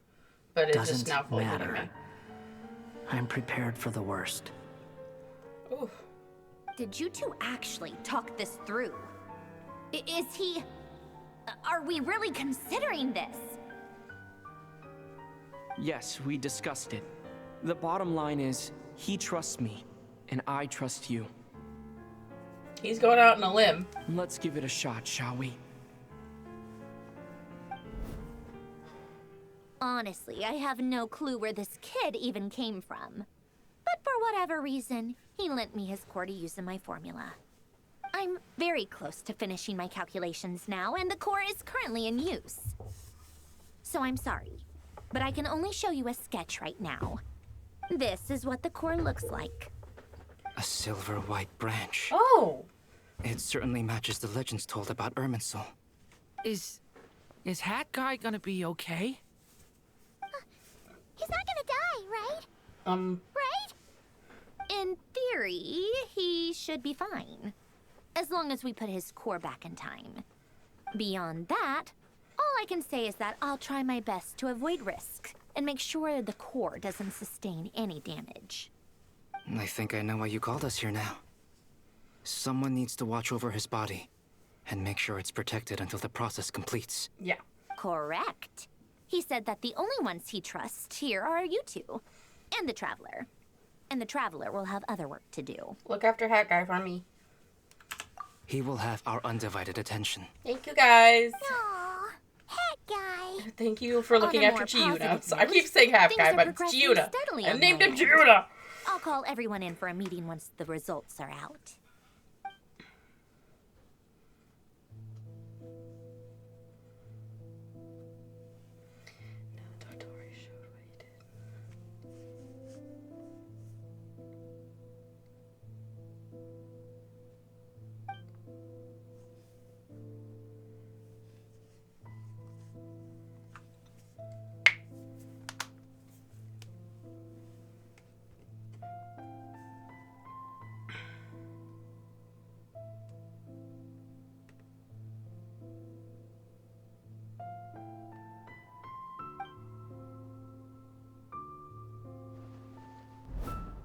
But it's just Doesn't now fully hitting matter. me. I'm prepared for the worst. Ooh. Did you two actually talk this through? Is he... Are we really considering this? Yes, we discussed it. The bottom line is, he trusts me, and I trust you. He's going out on a limb. Let's give it a shot, shall we? Honestly, I have no clue where this kid even came from. But for whatever reason, he lent me his core to use in my formula. I'm very close to finishing my calculations now, and the core is currently in use. So I'm sorry, but I can only show you a sketch right now. This is what the core looks like. A silver white branch. Oh! It certainly matches the legends told about Irminsul. Is Hat Guy gonna be okay? He's not gonna die, right? Right? In theory, he should be fine. As long as we put his core back in time. Beyond that, all I can say is that I'll try my best to avoid risk and make sure the core doesn't sustain any damage. I think I know why you called us here now. Someone needs to watch over his body and make sure it's protected until the process completes. Yeah. Correct. He said that the only ones he trusts here are you two. And the Traveler. And the Traveler will have other work to do. Look after Hat Guy for me. He will have our undivided attention. Thank you, guys. Aw, Hat Guy. Thank you for looking On a after more Chiuna. positive So I note, keep saying Half things Guy, are but it's progressing Chiuna. steadily I on named my him end. Chiuna. I'll call everyone in for a meeting once the results are out.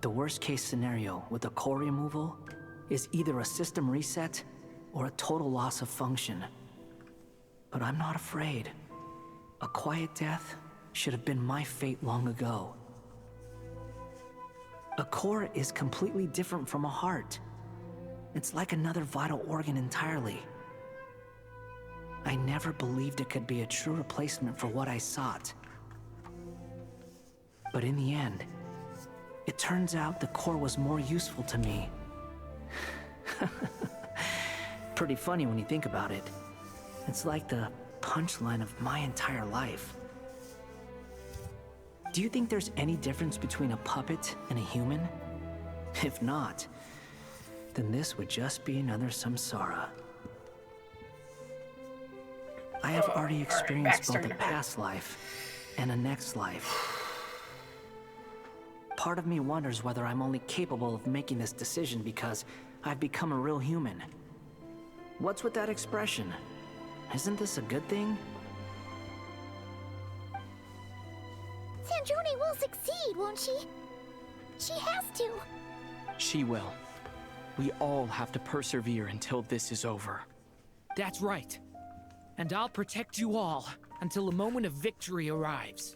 The worst case scenario with the core removal is either a system reset or a total loss of function. But I'm not afraid. A quiet death should have been my fate long ago. A core is completely different from a heart. It's like another vital organ entirely. I never believed it could be a true replacement for what I sought. But in the end, it turns out the core was more useful to me. Pretty funny when you think about it. It's like the punchline of my entire life. Do you think there's any difference between a puppet and a human? If not, then this would just be another samsara. I have already experienced both a past life and a next life. Part of me wonders whether I'm only capable of making this decision because I've become a real human. What's with that expression? Isn't this a good thing? Sandrone will succeed, won't she? She has to. She will. We all have to persevere until this is over. That's right. And I'll protect you all until a moment of victory arrives.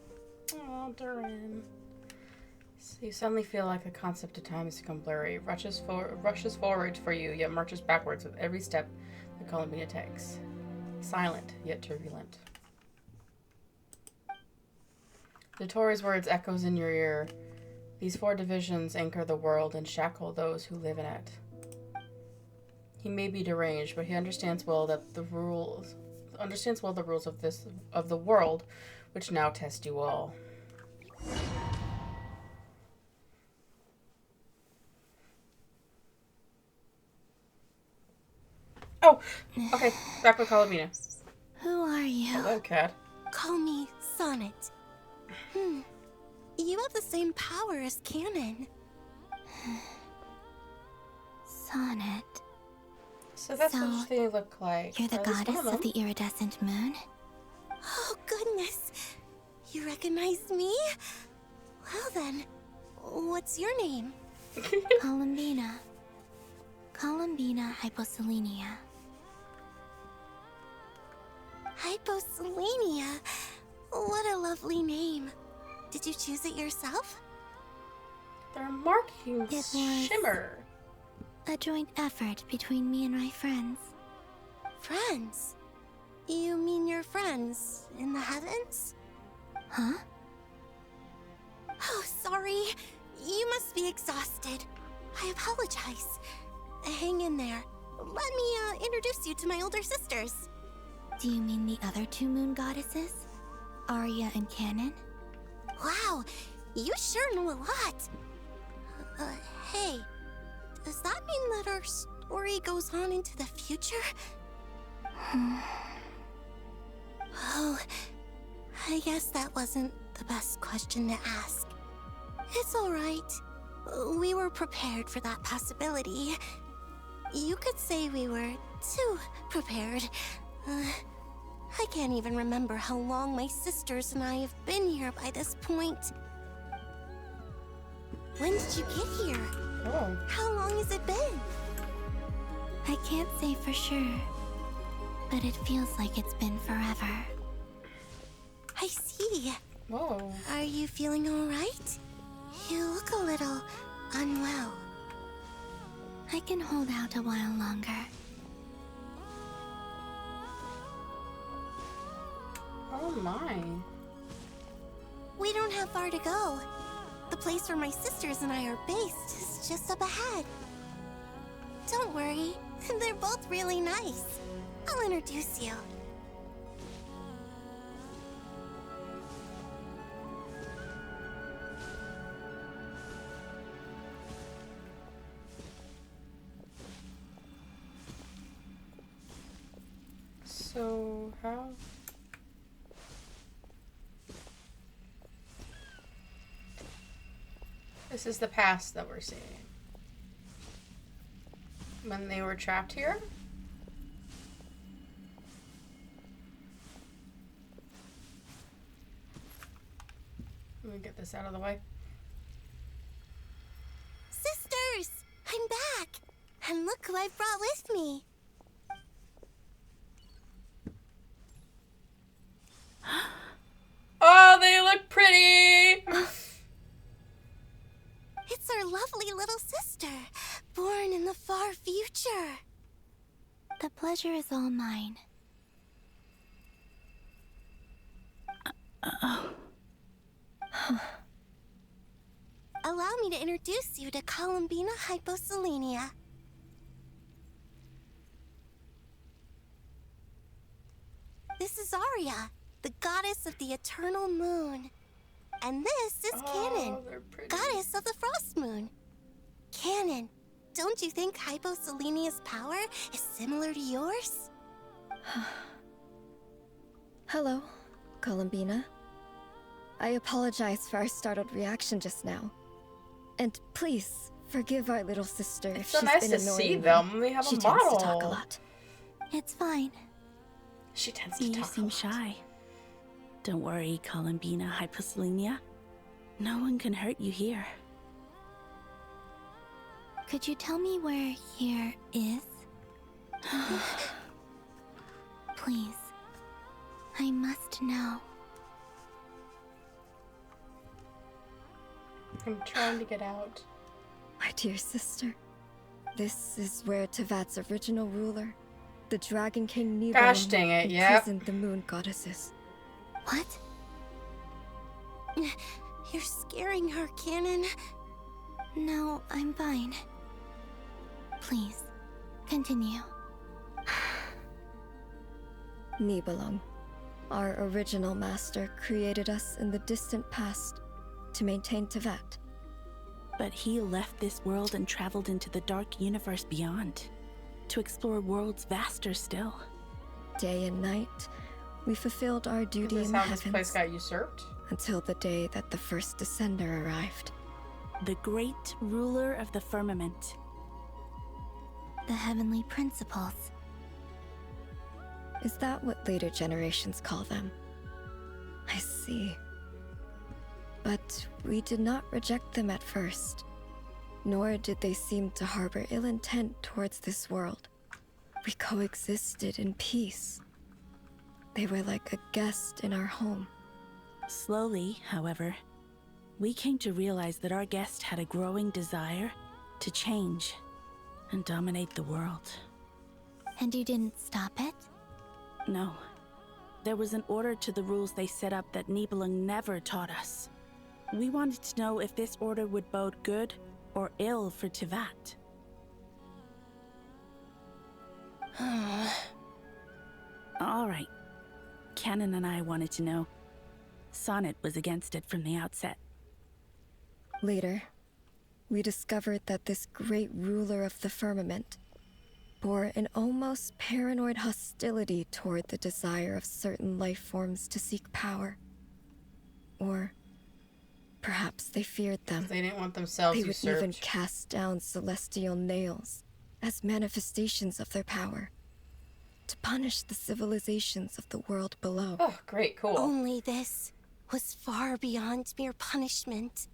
Oh, Durin. So you suddenly feel like the concept of time has become blurry. Rushes forward for you, yet marches backwards with every step that Columbina takes. Silent, yet turbulent. Dottoro's words echoes in your ear. These 4 divisions anchor the world and shackle those who live in it. He may be deranged, but he understands well the rules of the world, which now test you all. Oh, okay. Back with Columbina. Who are you? Hello, cat. Call me Sonnet. You have the same power as Canon. Sonnet. So that's what they look like. You're the Or at least one goddess of the iridescent moon? Oh, goodness. You recognize me? Well then, what's your name? Columbina. Columbina Hyposelenia. Hyposelenia? What a lovely name. Did you choose it yourself? Their markings shimmer. A joint effort between me and my friends. Friends? You mean your friends in the heavens? Huh? Oh, sorry. You must be exhausted. I apologize. Hang in there. Let me introduce you to my older sisters. Do you mean the other 2 moon goddesses? Arya and Canon? Wow, you sure know a lot. Hey, does that mean that our story goes on into the future? Oh, I guess that wasn't the best question to ask. It's alright. We were prepared for that possibility. You could say we were too prepared. I can't even remember how long my sisters and I have been here by this point. When did you get here? Oh. How long has it been? I can't say for sure, but it feels like it's been forever. I see. Whoa. Are you feeling alright? You look a little unwell. I can hold out a while longer. Oh my. We don't have far to go. The place where my sisters and I are based is just up ahead. Don't worry, they're both really nice. I'll introduce you. So, how? This is the past that we're seeing. When they were trapped here? Let me get this out of the way. Sisters! I'm back! And look who I brought with me! Oh, they look pretty! It's our lovely little sister, born in the far future. The pleasure is all mine. Allow me to introduce you to Columbina Hyposelenia. This is Arya, the goddess of the eternal moon. And this is Canon, goddess of the frost moon. Canon, don't you think Hyposelenia's power is similar to yours? Hello, Columbina. I apologize for our startled reaction just now. And please, forgive our little sister if so she's nice been to annoying see you. them. We have She a tends model. to talk a lot. It's fine. She tends to You talk. seem shy. Don't worry, Columbina Hyposelenia. No one can hurt you here. Could you tell me where here is? Please. I must know. I'm trying to get out. My dear sister, this is where Tevat's original ruler, the Dragon King Nibelung, Gosh dang it, yep. imprisoned the moon goddesses. What? You're scaring her, Canon. No, I'm fine. Please, continue. Nibelung, our original master, created us in the distant past to maintain Tevat. But he left this world and traveled into the dark universe beyond, to explore worlds vaster still. Day and night, we fulfilled our duty Is in this the how this heavens place got usurped? until the day that the first descender arrived. The great ruler of the firmament. The heavenly principles. Is that what later generations call them? I see. But we did not reject them at first, nor did they seem to harbor ill intent towards this world. We coexisted in peace. They were like a guest in our home. Slowly, however, we came to realize that our guest had a growing desire to change and dominate the world. And you didn't stop it? No. There was an order to the rules they set up that Nibelung never taught us. We wanted to know if this order would bode good or ill for Tevat. All right. Canon and I wanted to know. Sonnet was against it from the outset. Later, we discovered that this great ruler of the firmament bore an almost paranoid hostility toward the desire of certain life forms to seek power. Or perhaps they feared them. They didn't want themselves They would usurped. even cast down celestial nails as manifestations of their power to punish the civilizations of the world below. Oh, great, cool. Only this was far beyond mere punishment.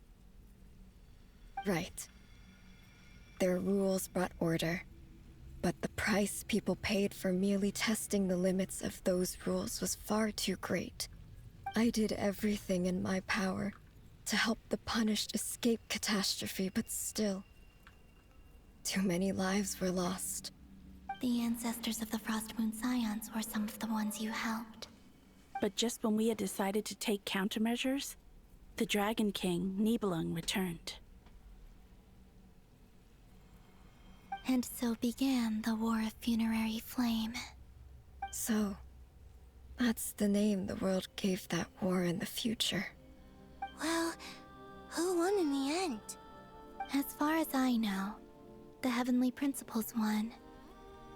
Right. Their rules brought order, but the price people paid for merely testing the limits of those rules was far too great. I did everything in my power to help the punished escape catastrophe, but still, too many lives were lost. The ancestors of the Frost Moon Scions were some of the ones you helped. But just when we had decided to take countermeasures, the Dragon King, Nibelung, returned. And so began the War of Funerary Flame. So, that's the name the world gave that war in the future. Well, who won in the end? As far as I know, the Heavenly Principles won,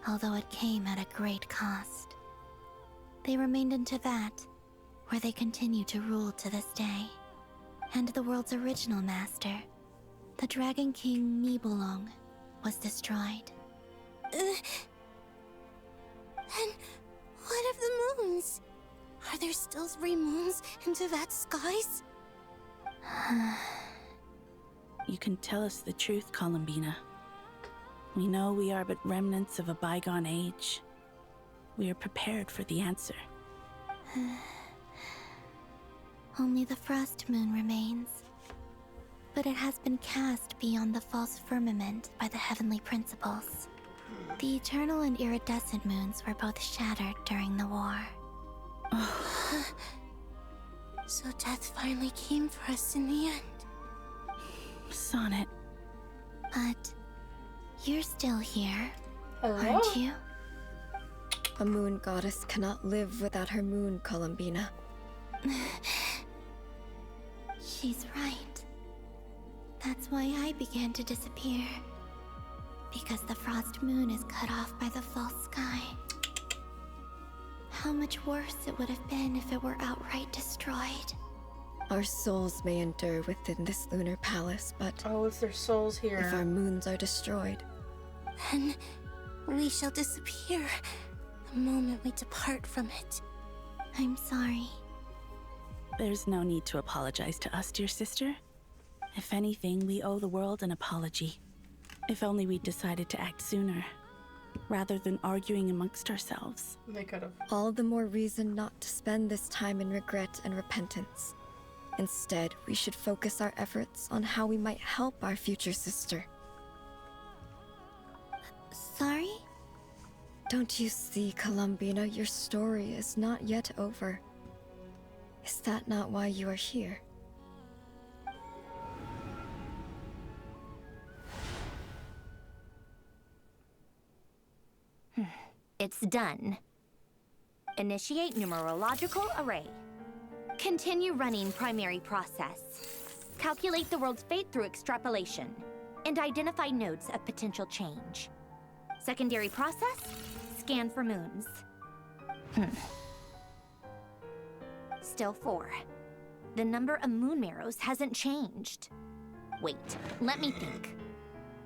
although it came at a great cost. They remained in Teyvat, where they continue to rule to this day. And the world's original master, the Dragon King Nibelung, was destroyed. And what of the moons? Are there still 3 moons in Teyvat's skies? You can tell us the truth, Columbina. We know we are but remnants of a bygone age. We are prepared for the answer. Only the Frost Moon remains. But it has been cast beyond the false firmament by the Heavenly Principles. The eternal and iridescent moons were both shattered during the war. So death finally came for us in the end. Sonnet. But you're still here, Hello? aren't you? A moon goddess cannot live without her moon, Columbina. She's right. That's why I began to disappear. Because the Frost Moon is cut off by the false sky. How much worse it would have been if it were outright destroyed. Our souls may endure within this lunar palace, but... Oh, it's their souls here. If our moons are destroyed... Then we shall disappear the moment we depart from it. I'm sorry. There's no need to apologize to us, dear sister. If anything, we owe the world an apology. If only we'd decided to act sooner, rather than arguing amongst ourselves. They could have. All the more reason not to spend this time in regret and repentance. Instead, we should focus our efforts on how we might help our future sister. Sorry? Don't you see, Columbina, your story is not yet over. Is that not why you are here? It's done. Initiate numerological array. Continue running primary process. Calculate the world's fate through extrapolation. And identify nodes of potential change. Secondary process, scan for moons. Still 4. The number of moon marrows hasn't changed. Wait, let me think.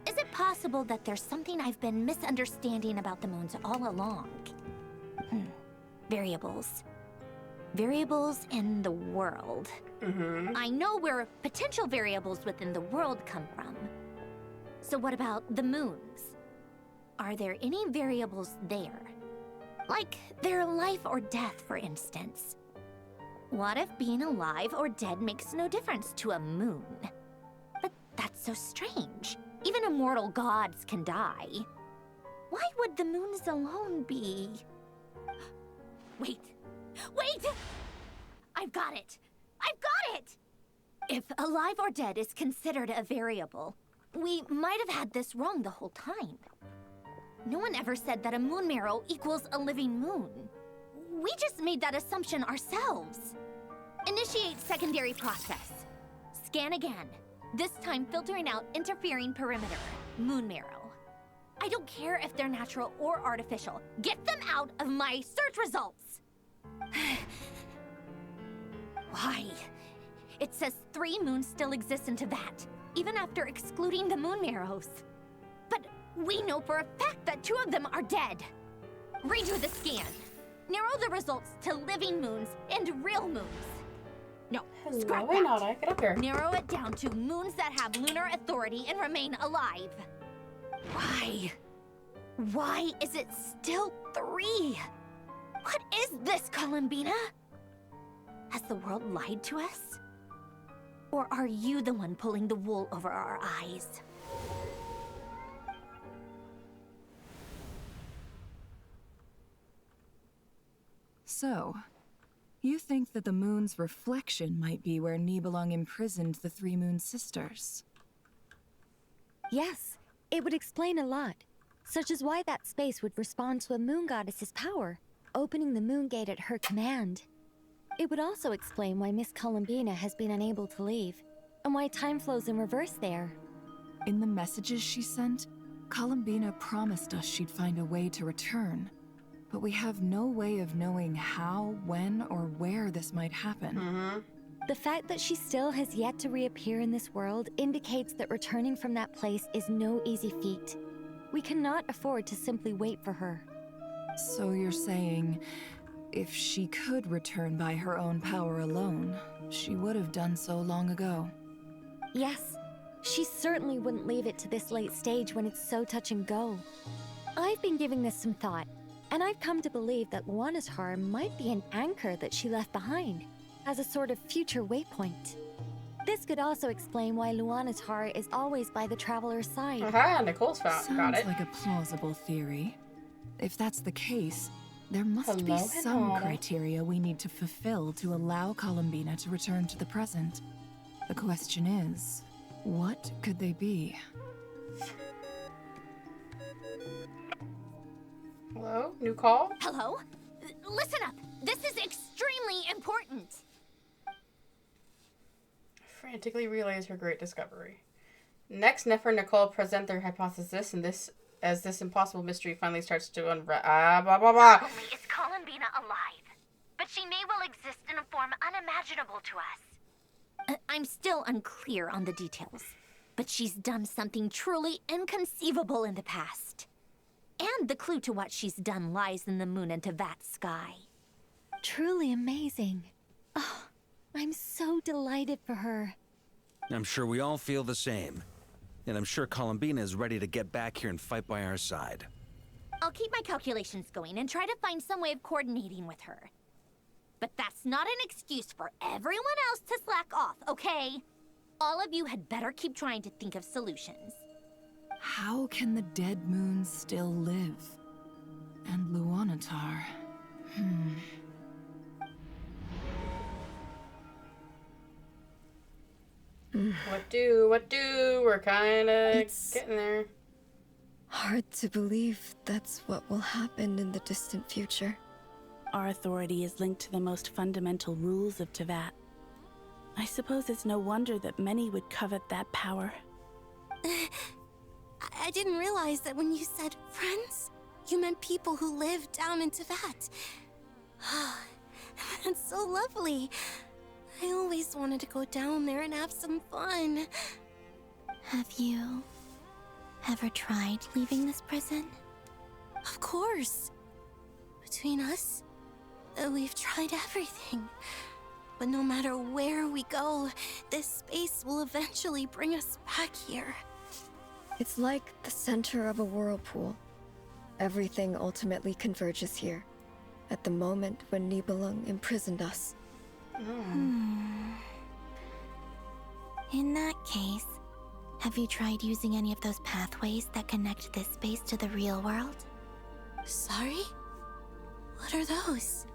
Is it possible that there's something I've been misunderstanding about the moons all along? Variables. Variables in the world. I know where potential variables within the world come from. So what about the moons? Are there any variables there? Like their life or death, for instance. What if being alive or dead makes no difference to a moon? But that's so strange. Even immortal gods can die. Why would the moons alone be... Wait! Wait! I've got it! I've got it! If alive or dead is considered a variable, we might have had this wrong the whole time. No one ever said that a moon marrow equals a living moon. We just made that assumption ourselves. Initiate Initiate secondary process. Scan again. This time filtering out interfering perimeter. Moon marrow. I don't care if they're natural or artificial. Get them out of my search results! Why? It says 3 moons still exist in Teyvat, even after excluding the moon marrows. But we know for a fact that 2 of them are dead. Redo the scan. Narrow the results to living moons and real moons. No, scrap that. Nada, get up here. Narrow it down to moons that have lunar authority and remain alive. Why? Why is it still 3? What is this, Columbina? Has the world lied to us? Or are you the one pulling the wool over our eyes? So, you think that the moon's reflection might be where Nibelung imprisoned the 3 moon sisters? Yes, it would explain a lot, such as why that space would respond to a moon goddess's power, opening the moon gate at her command. It would also explain why Miss Columbina has been unable to leave, and why time flows in reverse there. In the messages she sent, Columbina promised us she'd find a way to return. But we have no way of knowing how, when, or where this might happen. The fact that she still has yet to reappear in this world indicates that returning from that place is no easy feat. We cannot afford to simply wait for her. So you're saying, if she could return by her own power alone, she would have done so long ago? Yes, she certainly wouldn't leave it to this late stage when it's so touch and go. I've been giving this some thought, and I've come to believe that Luana's Har might be an anchor that she left behind, as a sort of future waypoint. This could also explain why Luana's Har is always by the traveler's side. Aha, Nicole's found. Got it. Sounds like a plausible theory. If that's the case, there must be Hello, some Hinata. criteria we need to fulfill to allow Columbina to return to the present. The question is, what could they be? Hello? New call? Hello? Listen up! This is extremely important! Frantically relays her great discovery. Next, Nefer and Nicole present their hypothesis, and as this impossible mystery finally starts to unravel. Blah, blah, blah. Not only is Columbina alive, but she may well exist in a form unimaginable to us. I'm still unclear on the details, but she's done something truly inconceivable in the past. And the clue to what she's done lies in the moon and Teyvat sky. Truly amazing. Oh, I'm so delighted for her. I'm sure we all feel the same. And I'm sure Columbina is ready to get back here and fight by our side. I'll keep my calculations going and try to find some way of coordinating with her. But that's not an excuse for everyone else to slack off, okay? All of you had better keep trying to think of solutions. How can the dead moons still live? And Luanatar... What do? We're kinda getting there. Hard to believe that's what will happen in the distant future. Our authority is linked to the most fundamental rules of Teyvat. I suppose it's no wonder that many would covet that power. I didn't realize that when you said friends, you meant people who live down in Teyvat. That's so lovely. I always wanted to go down there and have some fun. Have you ever tried leaving this prison? Of course. Between us, we've tried everything. But no matter where we go, this space will eventually bring us back here. It's like the center of a whirlpool. Everything ultimately converges here, at the moment when Nibelung imprisoned us. In that case, have you tried using any of those pathways that connect this space to the real world? Sorry? What are those?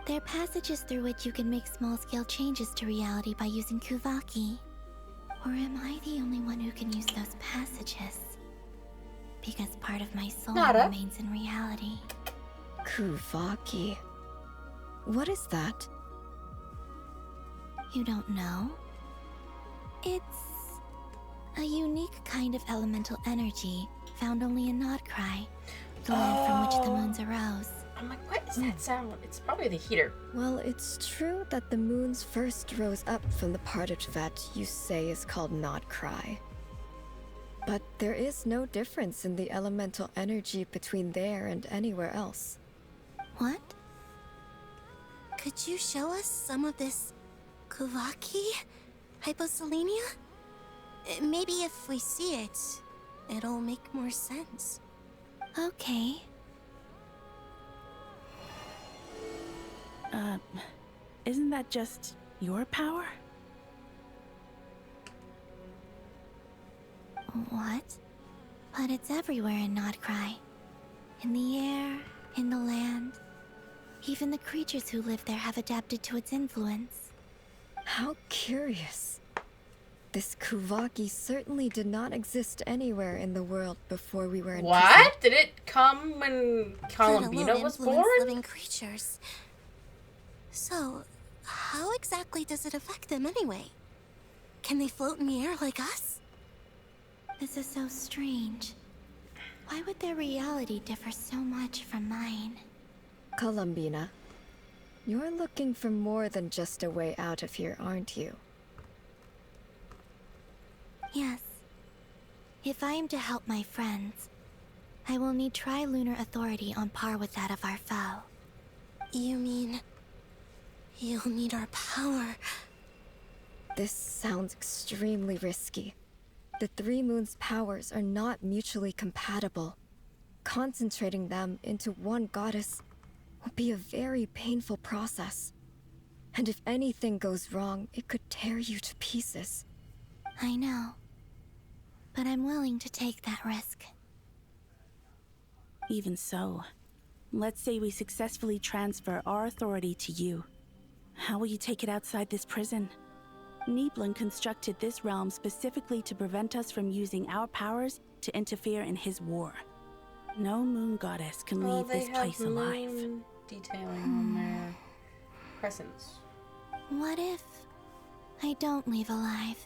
They're passages through which you can make small-scale changes to reality by using Kuvaki. Or am I the only one who can use those passages? Because part of my soul Nada. remains in reality. Kuvaki. What is that? You don't know? It's a unique kind of elemental energy found only in Nodcry, the land from which the moons arose. I'm like, what is that sound? It's probably the heater. Well, it's true that the moons first rose up from the part of Tvet you say is called Nodcry. But there is no difference in the elemental energy between there and anywhere else. What? Could you show us some of this Kuvaki hyposelenia? Maybe if we see it, it'll make more sense. Okay. Isn't that just your power? What? But it's everywhere in Nodcry. In the air, in the land. Even the creatures who live there have adapted to its influence. How curious. This Kuvaki certainly did not exist anywhere in the world before we were in prison. What? Did it come when Columbina was born? Living creatures. So, how exactly does it affect them anyway? Can they float in the air like us? This is so strange. Why would their reality differ so much from mine? Columbina, you're looking for more than just a way out of here, aren't you? Yes. If I am to help my friends, I will need tri-lunar authority on par with that of our foe. You mean... you'll need our power? This sounds extremely risky. The Three Moons' powers are not mutually compatible. Concentrating them into one goddess will be a very painful process. And if anything goes wrong, it could tear you to pieces. I know. But I'm willing to take that risk. Even so, let's say we successfully transfer our authority to you. How will you take it outside this prison? Niblin constructed this realm specifically to prevent us from using our powers to interfere in his war. No moon goddess can leave this place alive. Detailing on their presence. What if I don't leave alive?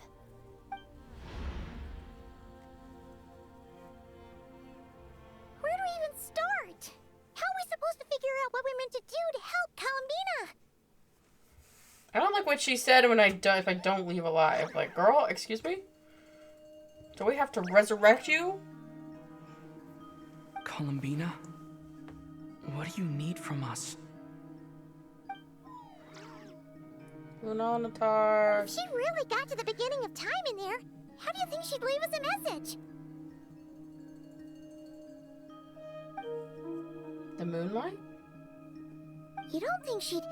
Where do we even start? How are we supposed to figure out what we're meant to do to help Columbina? I don't like what she said when if I don't leave alive. Like, girl, excuse me? Do we have to resurrect you? Columbina? What do you need from us? Lunatar. If she really got to the beginning of time in there, how do you think she'd leave us a message? The moonlight? You don't think she'd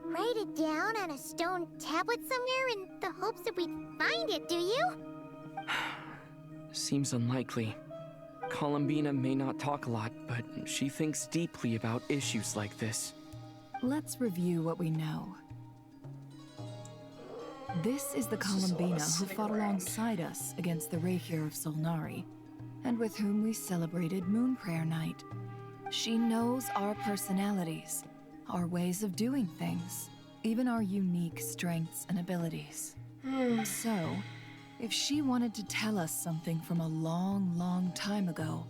write it down on a stone tablet somewhere in the hopes that we'd find it, do you? Seems unlikely. Columbina may not talk a lot, but she thinks deeply about issues like this. Let's review what we know. This is the Columbina who fought alongside us against the Rahir of Solnari, and with whom we celebrated Moon Prayer Night. She knows our personalities, our ways of doing things, even our unique strengths and abilities. So, if she wanted to tell us something from a long, long time ago,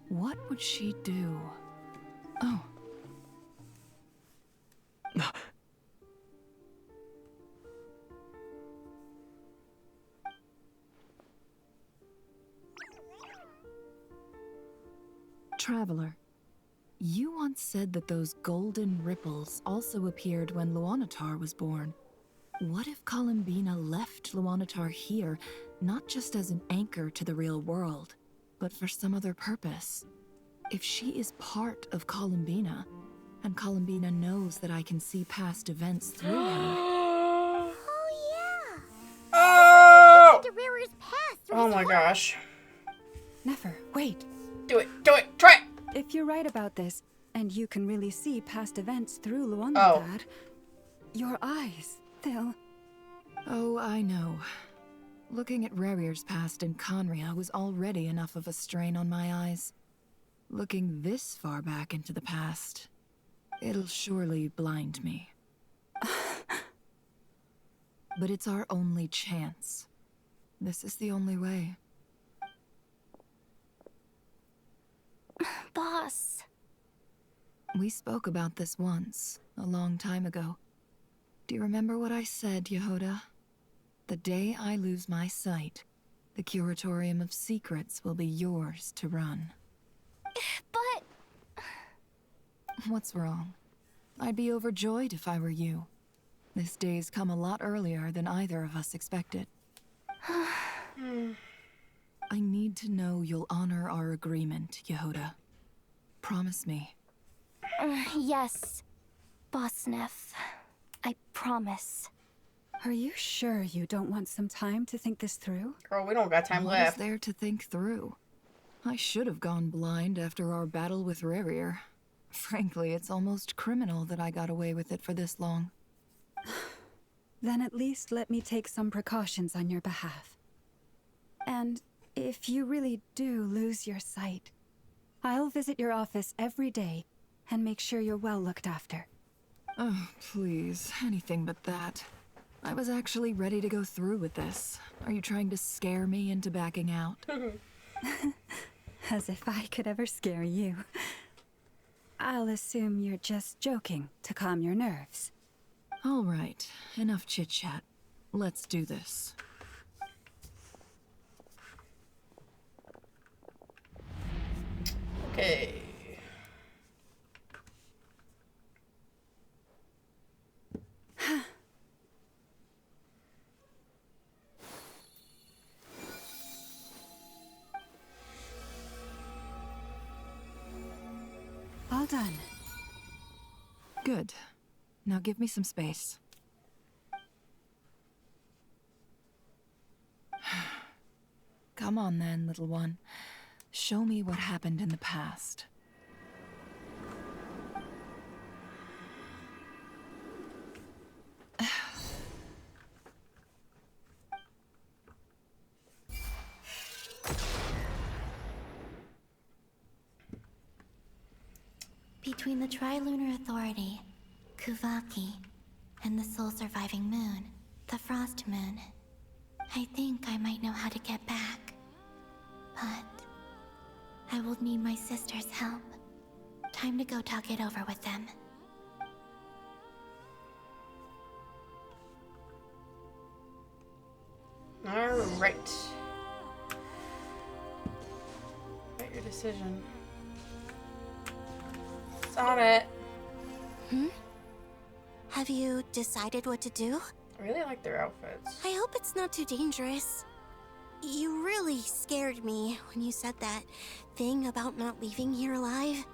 what would she do? Oh. Traveler, you once said that those golden ripples also appeared when Luanatar was born. What if Columbina left Luanatar here, not just as an anchor to the real world, but for some other purpose? If she is part of Columbina, and Columbina knows that I can see past events through her... Oh, yeah! Oh! Oh my gosh. Nefer, wait. Do it, try it! If you're right about this, and you can really see past events through Luanatar, your eyes, they'll... Oh, I know. Looking at Rarir's past in Conria was already enough of a strain on my eyes. Looking this far back into the past... It'll surely blind me. But it's our only chance. This is the only way. Boss. We spoke about this once, a long time ago. Do you remember what I said, Yehoda? The day I lose my sight, the Curatorium of Secrets will be yours to run. But... What's wrong? I'd be overjoyed if I were you. This day's come a lot earlier than either of us expected. I need to know you'll honor our agreement, Yehoda. Promise me. Yes, Boss Neff. I promise. Are you sure you don't want some time to think this through? Girl, we don't got time What left. is there to think through? I should have gone blind after our battle with Rerir. Frankly, it's almost criminal that I got away with it for this long. Then at least let me take some precautions on your behalf. And if you really do lose your sight, I'll visit your office every day and make sure you're well looked after. Oh, please, anything but that. I was actually ready to go through with this. Are you trying to scare me into backing out? As if I could ever scare you. I'll assume you're just joking to calm your nerves. All right, enough chit-chat. Let's do this. Okay. All done. Good. Now give me some space. Come on then, little one. Show me what happened in the past. Between the Trilunar Authority, Kuvaki, and the soul-surviving moon, the Frost Moon, I think I might know how to get back. But I will need my sister's help. Time to go talk it over with them. Alright. Make your decision. It's on it. Have you decided what to do? I really like their outfits. I hope it's not too dangerous. You really scared me when you said that thing about not leaving here alive.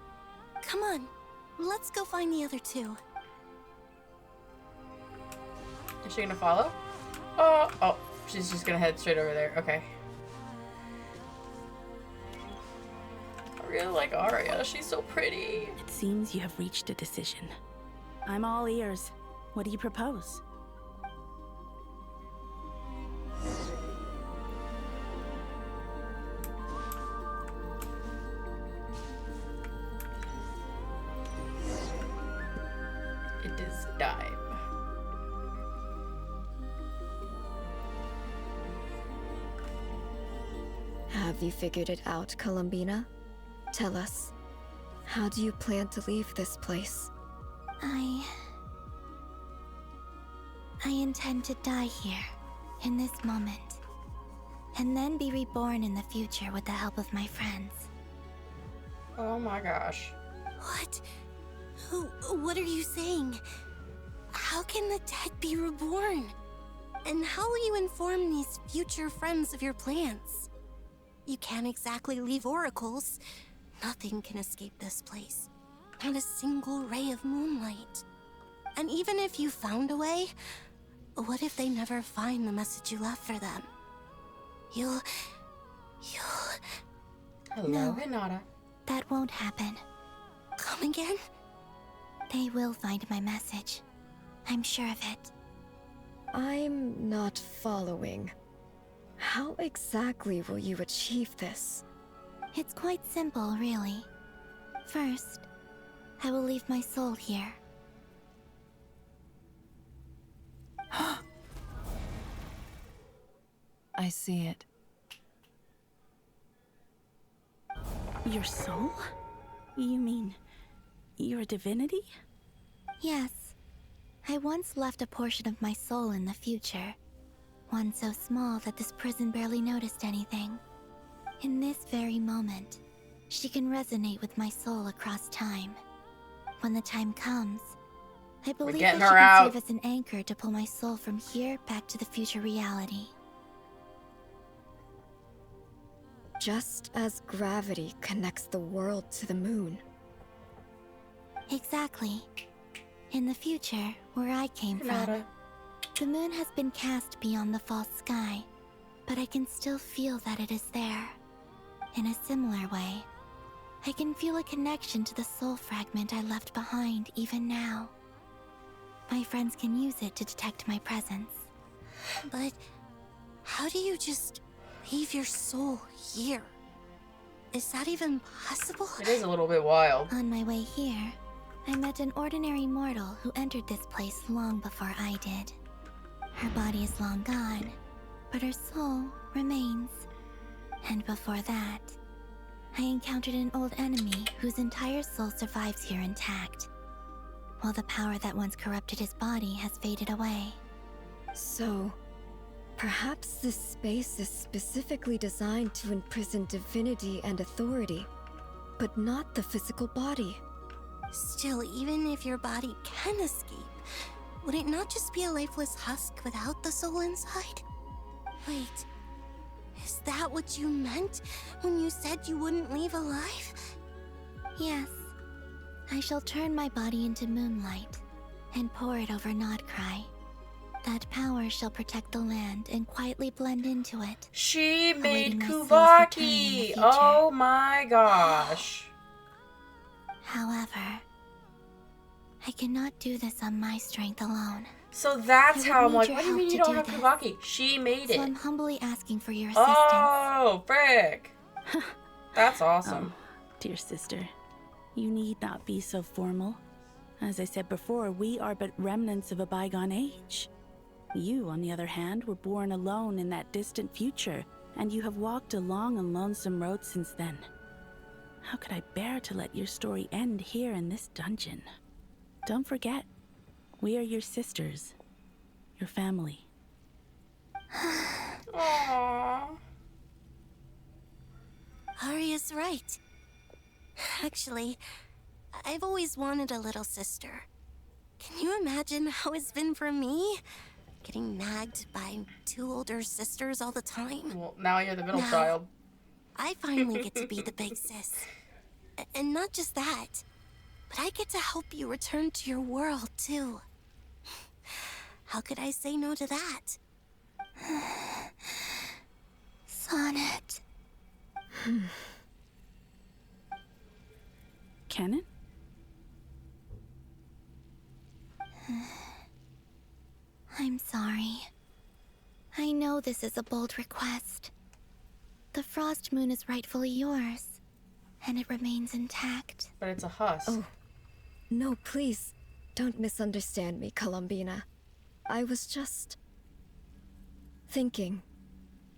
Come on, let's go find the other two. Is she gonna follow? Oh, she's just gonna head straight over there. Okay. I really like Arya. She's so pretty. It seems you have reached a decision. I'm all ears. What do you propose? It is time. Have you figured it out, Columbina? Tell us, how do you plan to leave this place? I intend to die here, in this moment, and then be reborn in the future with the help of my friends. Oh my gosh. What? What are you saying? How can the dead be reborn? And how will you inform these future friends of your plans? You can't exactly leave oracles. Nothing can escape this place. Not a single ray of moonlight. And even if you found a way, what if they never find the message you left for them? You'll... Hello, No. Hinata. That won't happen. Come again? They will find my message. I'm sure of it. I'm not following. How exactly will you achieve this? It's quite simple, really. First, I will leave my soul here. I see it. Your soul? You mean your divinity? Yes. I once left a portion of my soul in the future. One so small that this prison barely noticed anything. In this very moment, she can resonate with my soul across time. When the time comes, I believe that she can serve as an anchor to pull my soul from here back to the future reality. Just as gravity connects the world to the moon. Exactly. In the future, where I came from, the moon has been cast beyond the false sky, but I can still feel that it is there. In a similar way, I can feel a connection to the soul fragment I left behind even now. My friends can use it to detect my presence. But how do you just leave your soul here? Is that even possible? It is a little bit wild. On my way here, I met an ordinary mortal who entered this place long before I did. Her body is long gone, but her soul remains. And before that, I encountered an old enemy whose entire soul survives here intact, while the power that once corrupted his body has faded away. So, perhaps this space is specifically designed to imprison divinity and authority, but not the physical body. Still, even if your body can escape, would it not just be a lifeless husk without the soul inside? Wait, is that what you meant when you said you wouldn't leave alive? Yes. I shall turn my body into moonlight and pour it over Nodcry. That power shall protect the land and quietly blend into it. She made Kuvaki! Oh my gosh. However, I cannot do this on my strength alone. So that's how I'm like, what do you mean you don't have Kuvaki? She made it. So I'm humbly asking for your assistance. Oh, frick. That's awesome. Oh, dear sister, you need not be so formal. As I said before, we are but remnants of a bygone age. You, on the other hand, were born alone in that distant future, and you have walked a long and lonesome road since then. How could I bear to let your story end here in this dungeon? Don't forget, we are your sisters, your family. Aww. Arya's right. Actually, I've always wanted a little sister. Can you imagine how it's been for me? Getting nagged by two older sisters all the time. Well, now you're the middle child. I finally get to be the big sis. And not just that, but I get to help you return to your world, too. How could I say no to that? Sonnet. Canon? I'm sorry. I know this is a bold request. The Frost Moon is rightfully yours, and it remains intact. But it's a husk. Oh, no, please, don't misunderstand me, Columbina. I was just thinking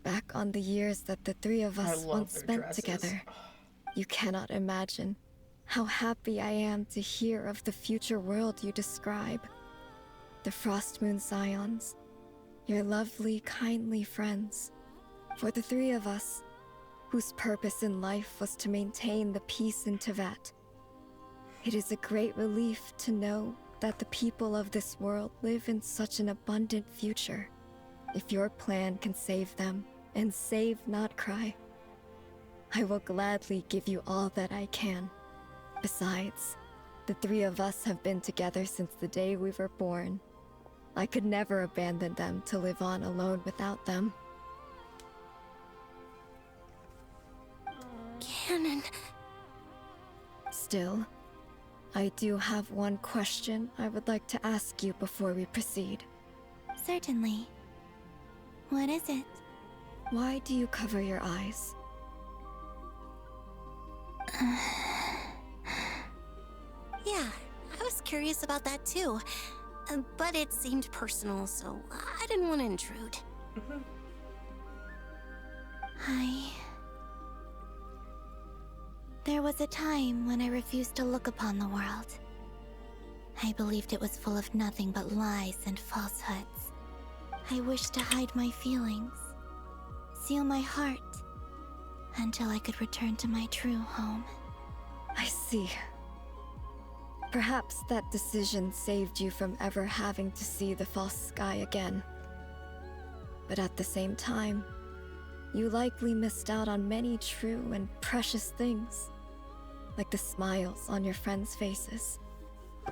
back on the years that the three of us once spent together. You cannot imagine how happy I am to hear of the future world you describe. The Frost Moon Scions, your lovely, kindly friends. For the three of us, whose purpose in life was to maintain the peace in Teyvat. It is a great relief to know that the people of this world live in such an abundant future. If your plan can save them, and save Nodcry, I will gladly give you all that I can. Besides, the three of us have been together since the day we were born. I could never abandon them to live on alone without them. Canon. Still, I do have one question I would like to ask you before we proceed. Certainly. What is it? Why do you cover your eyes? Yeah, curious about that too. But it seemed personal, so I didn't want to intrude. There was a time when I refused to look upon the world. I believed it was full of nothing but lies and falsehoods. I wished to hide my feelings, seal my heart, until I could return to my true home. I see. Perhaps that decision saved you from ever having to see the false sky again. But at the same time, you likely missed out on many true and precious things, like the smiles on your friends' faces.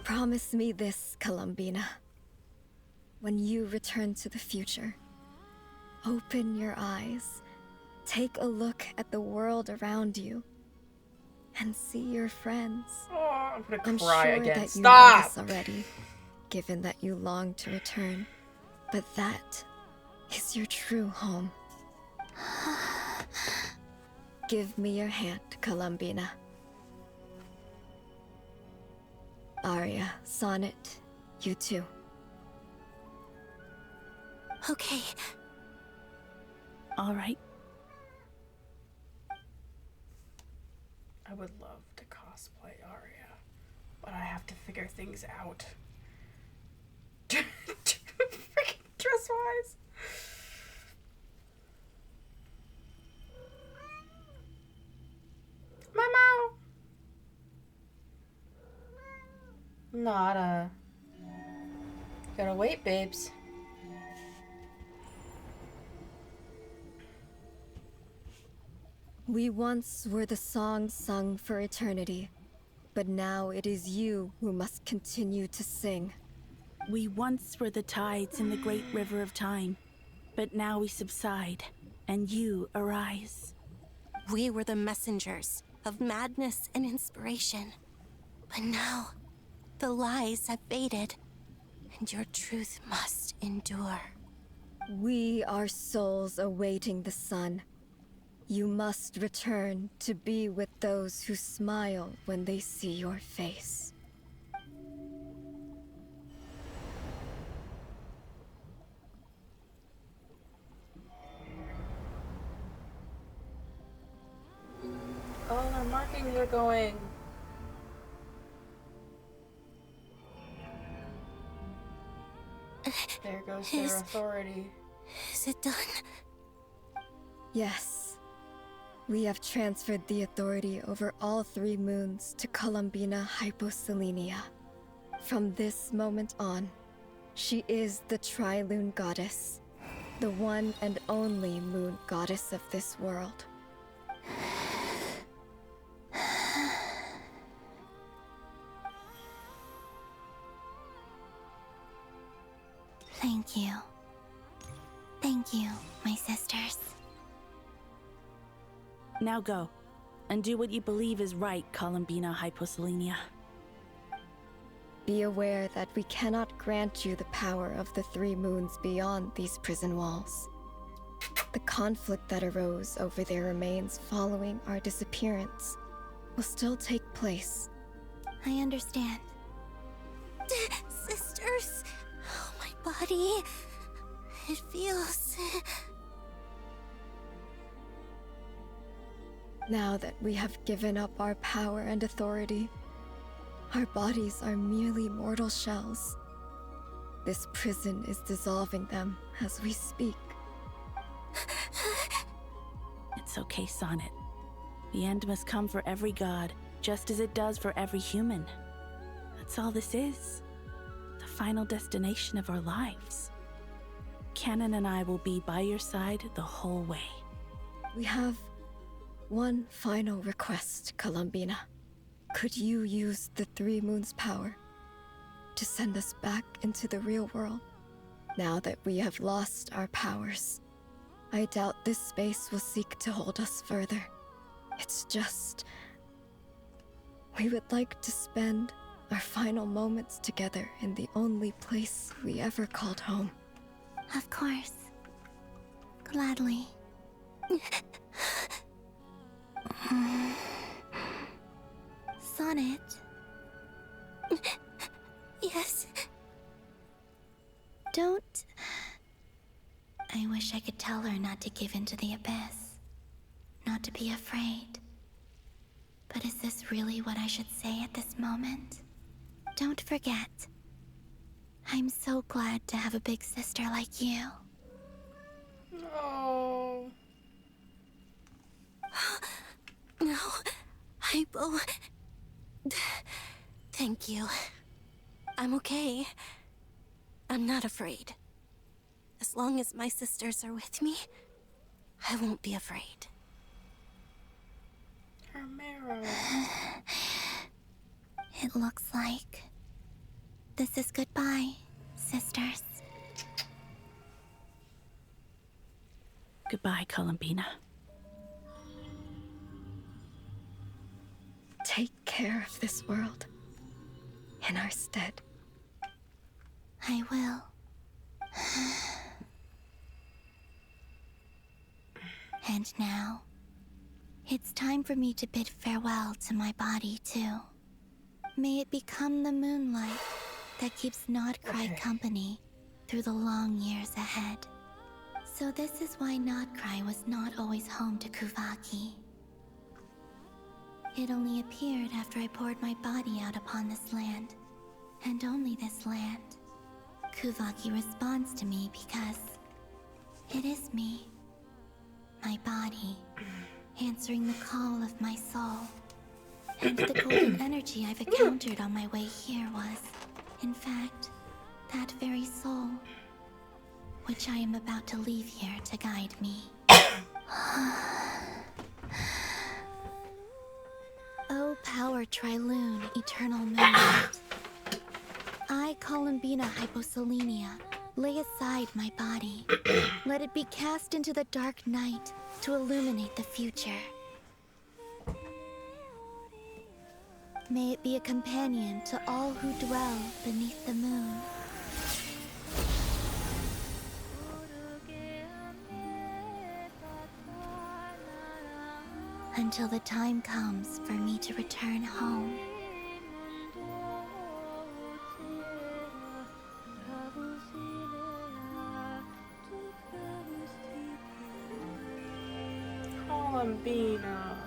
Promise me this, Columbina. When you return to the future, open your eyes, take a look at the world around you, and see your friends. Oh, I'm gonna I'm cry sure again. that you Stop! know this already, given that you long to return. But that is your true home. Give me your hand, Columbina. Arya, Sonnet, you too. Okay. All right. I would love to cosplay Arya, but I have to figure things out. Freaking dress-wise. Mama! Nada. Gotta wait, babes. We once were the song sung for eternity, but now it is you who must continue to sing. We once were the tides in the great river of time, but now we subside, and you arise. We were the messengers of madness and inspiration. But now, the lies have faded, and your truth must endure. We are souls awaiting the sun. You must return to be with those who smile when they see your face. Oh, their markings are going. There goes their authority. Is it done? Yes. We have transferred the authority over all 3 moons to Columbina Hyposelenia. From this moment on, she is the Tri-Lune Goddess, the one and only moon goddess of this world. Thank you. Thank you, my sisters. Now go, and do what you believe is right, Columbina Hyposelenia. Be aware that we cannot grant you the power of the 3 moons beyond these prison walls. The conflict that arose over their remains following our disappearance will still take place. I understand. Sisters, oh, my body. It feels... Now that we have given up our power and authority, our bodies are merely mortal shells. This prison is dissolving them as we speak. It's okay, Sonnet. The end must come for every god, just as it does for every human. That's all this is. The final destination of our lives. Canon and I will be by your side the whole way. We have one final request, Columbina. Could you use the 3 moons' power to send us back into the real world? Now that we have lost our powers, I doubt this space will seek to hold us further. It's just... we would like to spend our final moments together in the only place we ever called home. Of course. Gladly. Sonnet. Yes. Don't... I wish I could tell her not to give in to the abyss. Not to be afraid. But is this really what I should say at this moment? Don't forget. I'm so glad to have a big sister like you. Oh. No, Hypo. Thank you. I'm okay. I'm not afraid. As long as my sisters are with me, I won't be afraid. Her marrow. It looks like this is goodbye, sisters. Goodbye, Columbina. Take care of this world in our stead. I will. And now, it's time for me to bid farewell to my body, too. May it become the moonlight that keeps Nodcry company through the long years ahead. So this is why Nodcry was not always home to Kuvaki. It only appeared after I poured my body out upon this land, and only this land. Kuvaki responds to me because it is me, my body, answering the call of my soul. And the golden energy I've encountered on my way here was, in fact, that very soul, which I am about to leave here to guide me. O power Triloon, eternal moonlight. I, Columbina Hyposelenia, lay aside my body. Let it be cast into the dark night to illuminate the future. May it be a companion to all who dwell beneath the moon. Until the time comes for me to return home. Columbina.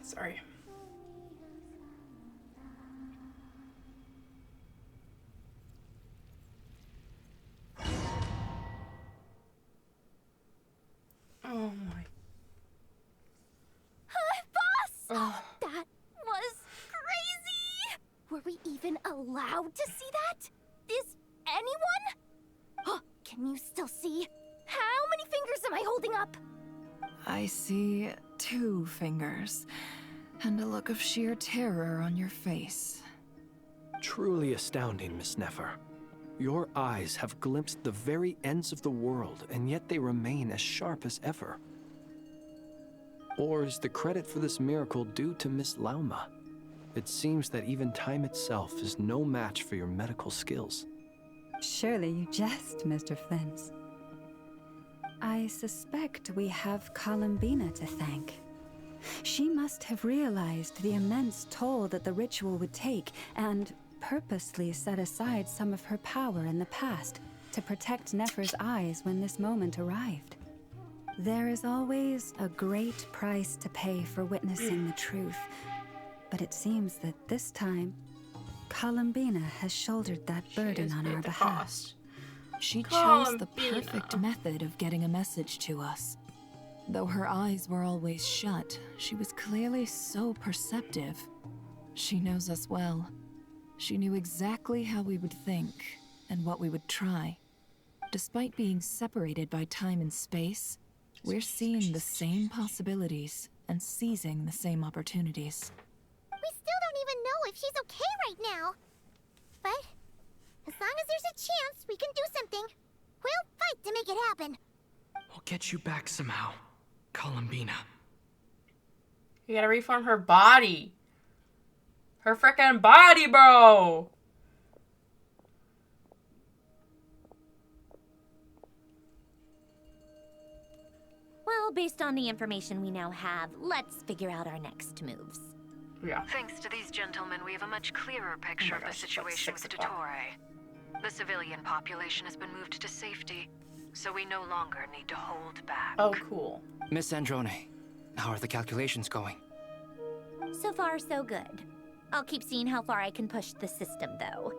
Sorry. Oh my. Boss! That was crazy! Were we even allowed to see that? Is anyone? Oh, can you still see? How many fingers am I holding up? I see 2 fingers, and a look of sheer terror on your face. Truly astounding, Miss Nefer. Your eyes have glimpsed the very ends of the world, and yet they remain as sharp as ever. Or is the credit for this miracle due to Miss Lauma? It seems that even time itself is no match for your medical skills. Surely you jest, Mr. Flins. I suspect we have Columbina to thank. She must have realized the immense toll that the ritual would take and purposely set aside some of her power in the past to protect Nefer's eyes when this moment arrived. There is always a great price to pay for witnessing the truth, but it seems that this time, Columbina has shouldered that burden on our behalf. She chose the perfect method of getting a message to us. Though her eyes were always shut, she was clearly so perceptive. She knows us well. She knew exactly how we would think and what we would try. Despite being separated by time and space, we're seeing the same possibilities and seizing the same opportunities. We still don't even know if she's okay right now. But as long as there's a chance we can do something, we'll fight to make it happen. We'll get you back somehow, Columbina. You gotta reform her body. Her frickin' body, bro! Well, based on the information we now have, let's figure out our next moves. Yeah. Thanks to these gentlemen, we have a much clearer picture of the situation with Dottore. The civilian population has been moved to safety, so we no longer need to hold back. Oh, cool. Miss Androne, how are the calculations going? So far, so good. I'll keep seeing how far I can push the system, though.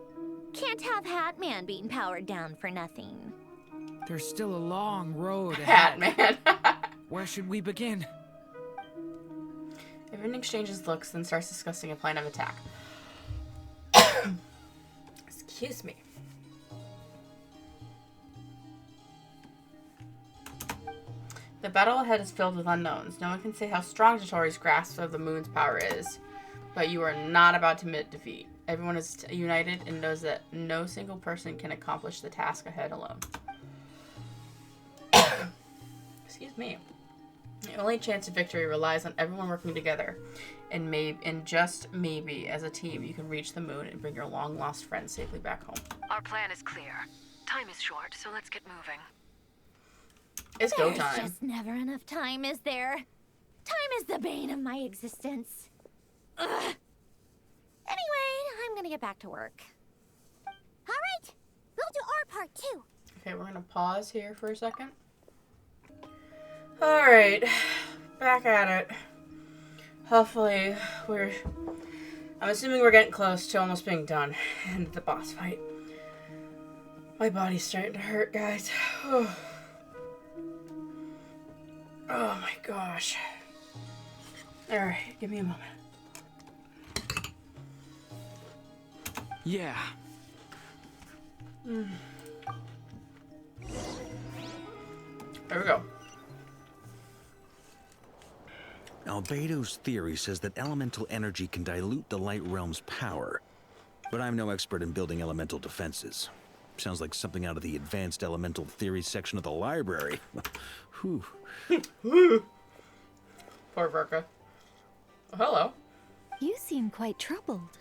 Can't have Hatman being powered down for nothing. There's still a long road ahead. Hatman. Where should we begin? Everyone exchanges looks, then starts discussing a plan of attack. Excuse me. The battle ahead is filled with unknowns. No one can say how strong Dottore's grasp of the moon's power is, but you are not about to admit defeat. Everyone is united and knows that no single person can accomplish the task ahead alone. Excuse me. The only chance of victory relies on everyone working together, and just maybe, as a team, you can reach the moon and bring your long-lost friend safely back home. Our plan is clear. Time is short, so let's get moving. It's go There's time. just never enough time, is there? Time is the bane of my existence. Ugh. Anyway, I'm gonna get back to work. All right, we'll do our part too. Okay, we're gonna pause here for a second. Alright, back at it. Hopefully, I'm assuming we're getting close to almost being done in the boss fight. My body's starting to hurt, guys. Oh my gosh. Alright, give me a moment. Yeah. There we go. Albedo's theory says that elemental energy can dilute the light realm's power, but I'm no expert in building elemental defenses. Sounds like something out of the advanced elemental theory section of the library. Whew. Poor Verka. Oh, hello. You seem quite troubled.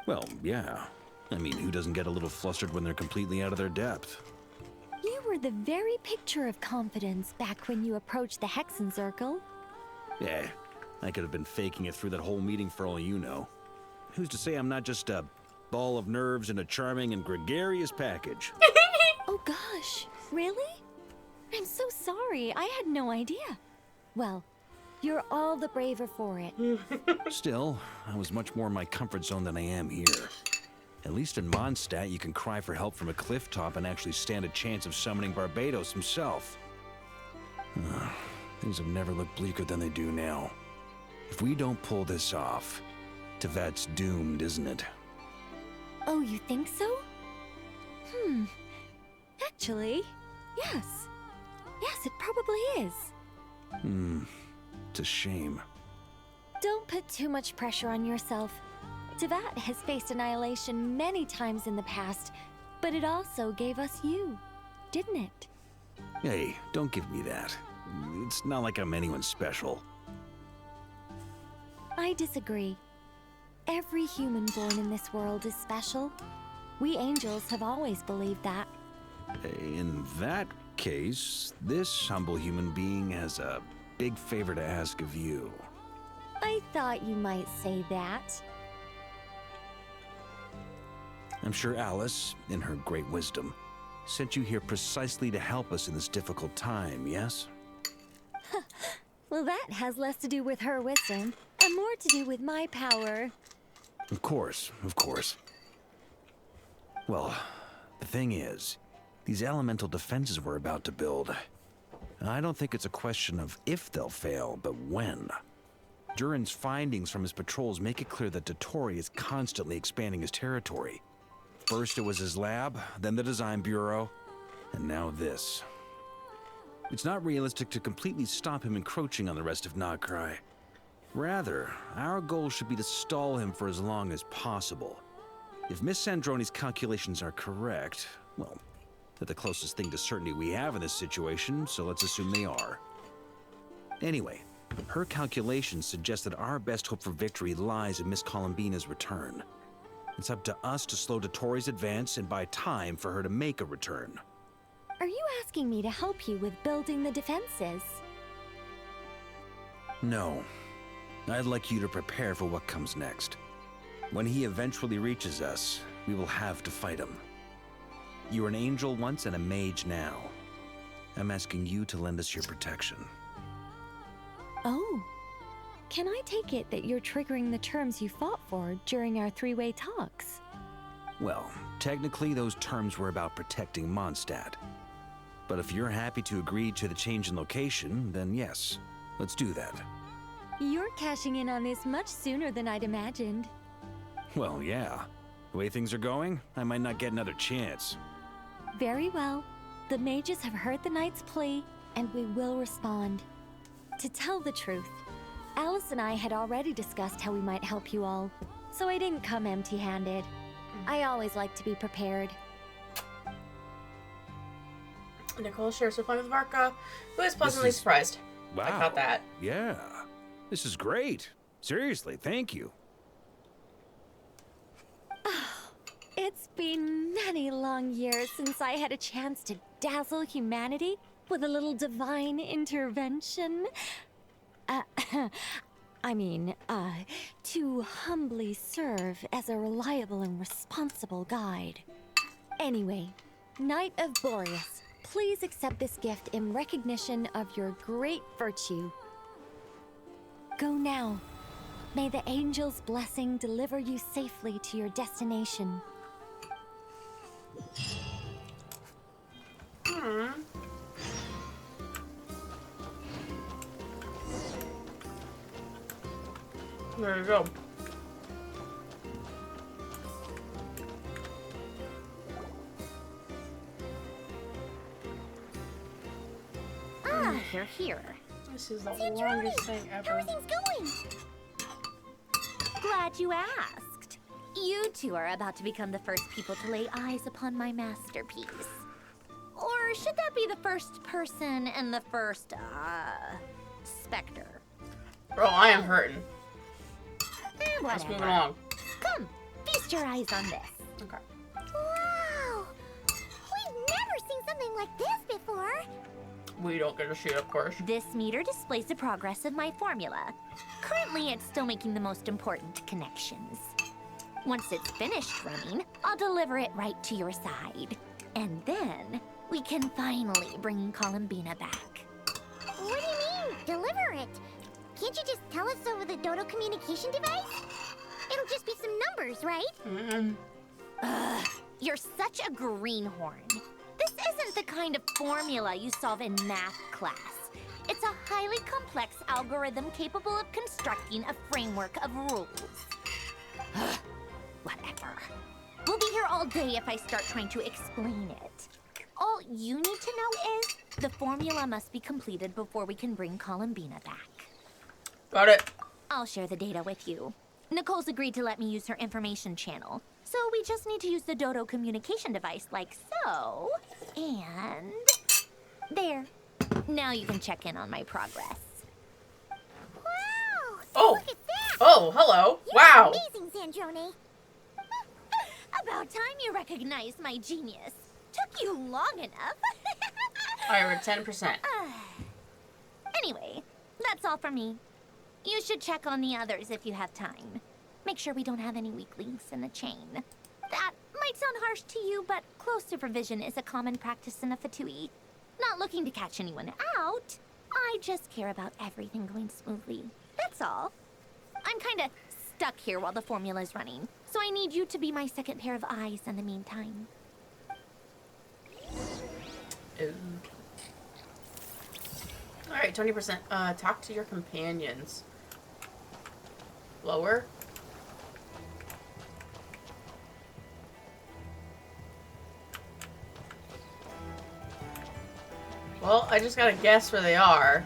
Well, yeah. I mean, who doesn't get a little flustered when they're completely out of their depth? You were the very picture of confidence back when you approached the Hexen Circle. Yeah, I could have been faking it through that whole meeting for all you know. Who's to say I'm not just a ball of nerves in a charming and gregarious package? Oh gosh, really? I'm so sorry, I had no idea. Well, you're all the braver for it. Still, I was much more in my comfort zone than I am here. At least in Mondstadt, you can cry for help from a cliff top and actually stand a chance of summoning Barbados himself. Things have never looked bleaker than they do now. If we don't pull this off, Tevat's doomed, isn't it? Oh, you think so? Actually, yes. Yes, it probably is. It's a shame. Don't put too much pressure on yourself. Tevat has faced annihilation many times in the past, but it also gave us you, didn't it? Hey, don't give me that. It's not like I'm anyone special. I disagree. Every human born in this world is special. We angels have always believed that. In that case, this humble human being has a big favor to ask of you. I thought you might say that. I'm sure Alice, in her great wisdom, sent you here precisely to help us in this difficult time, yes? Well, that has less to do with her wisdom, and more to do with my power. Of course, of course. Well, the thing is, these elemental defenses we're about to build, I don't think it's a question of if they'll fail, but when. Durin's findings from his patrols make it clear that Dottore is constantly expanding his territory. First it was his lab, then the design bureau, and now this. It's not realistic to completely stop him encroaching on the rest of Nagrai. Rather, our goal should be to stall him for as long as possible. If Miss Sandroni's calculations are correct, well, they're the closest thing to certainty we have in this situation, so let's assume they are. Anyway, her calculations suggest that our best hope for victory lies in Miss Columbina's return. It's up to us to slow Dotori's advance and buy time for her to make a return. Are you asking me to help you with building the defenses? No. I'd like you to prepare for what comes next. When he eventually reaches us, we will have to fight him. You were an angel once and a mage now. I'm asking you to lend us your protection. Oh. Can I take it that you're triggering the terms you fought for during our three-way talks? Well, technically those terms were about protecting Mondstadt. But if you're happy to agree to the change in location, then yes, let's do that. You're cashing in on this much sooner than I'd imagined. Well, yeah. The way things are going, I might not get another chance. Very well. The mages have heard the knight's plea, and we will respond. To tell the truth, Alice and I had already discussed how we might help you all, so I didn't come empty-handed. I always like to be prepared. Nicole shares her plan with Varka, who is pleasantly surprised. Wow. I caught that. Yeah. This is great. Seriously, thank you. It's been many long years since I had a chance to dazzle humanity with a little divine intervention. To humbly serve as a reliable and responsible guide. Anyway, Knight of Boreas, please accept this gift in recognition of your great virtue. Go now. May the angel's blessing deliver you safely to your destination. There you go. Here. This is the longest thing ever. Everything's going. Glad you asked. You two are about to become the first people to lay eyes upon my masterpiece. Or should that be the first person and the first, specter? Bro, I am hurting. Let's Whatever. move along. Come, feast your eyes on this. Okay. Wow! We've never seen something like this before. We don't get to shoot, of course. This meter displays the progress of my formula. Currently, it's still making the most important connections. Once it's finished running, I'll deliver it right to your side. And then, we can finally bring Columbina back. What do you mean, deliver it? Can't you just tell us over the Dodo communication device? It'll just be some numbers, right? Ugh, you're such a greenhorn. This isn't the kind of formula you solve in math class. It's a highly complex algorithm capable of constructing a framework of rules. Ugh, whatever. We'll be here all day if I start trying to explain it. All you need to know is the formula must be completed before we can bring Columbina back. Got it. I'll share the data with you. Nicole's agreed to let me use her information channel, so we just need to use the Dodo communication device like so. And there. Now you can check in on my progress. Wow! Oh! Look at that! Oh, hello. You're Wow. amazing, Sandrone. About time you recognized my genius. Took you long enough. Alright, we're at 10%. Anyway, that's all from me. You should check on the others if you have time. Make sure we don't have any weak links in the chain. That might sound harsh to you, but close supervision is a common practice in a Fatui. Not looking to catch anyone out. I just care about everything going smoothly. That's all. I'm kinda stuck here while the formula's running, so I need you to be my second pair of eyes in the meantime. Alright, 20%. Talk to your companions. Lower. Well, I just gotta guess where they are.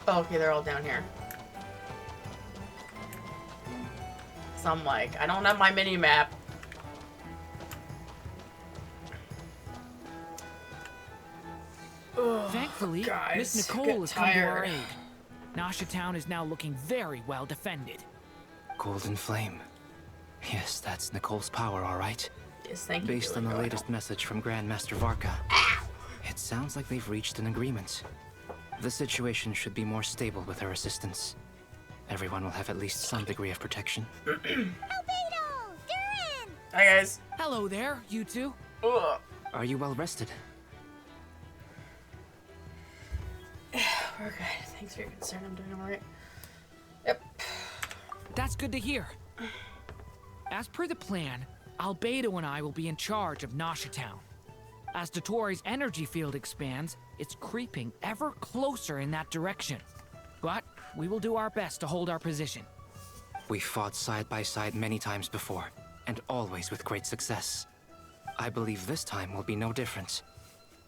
Oh, okay, they're all down here. So I'm like, I don't have my mini-map. Thankfully, guys, Miss Nicole get has come to our tired. aid. Nasha Town is now looking very well defended. Golden Flame. Yes, that's Nicole's power, all right. Yes, thank you. Based on the latest message from Grandmaster Varka, it sounds like they've reached an agreement. The situation should be more stable with her assistance. Everyone will have at least some degree of protection. Hi, guys. Hello there, you two. Ugh. Are you well rested? We're good. Thanks for your concern. I'm doing alright. Yep. That's good to hear. As per the plan, Albedo and I will be in charge of Nasha Town. As Dotori's energy field expands, it's creeping ever closer in that direction. But we will do our best to hold our position. We fought side by side many times before, and always with great success. I believe this time will be no different.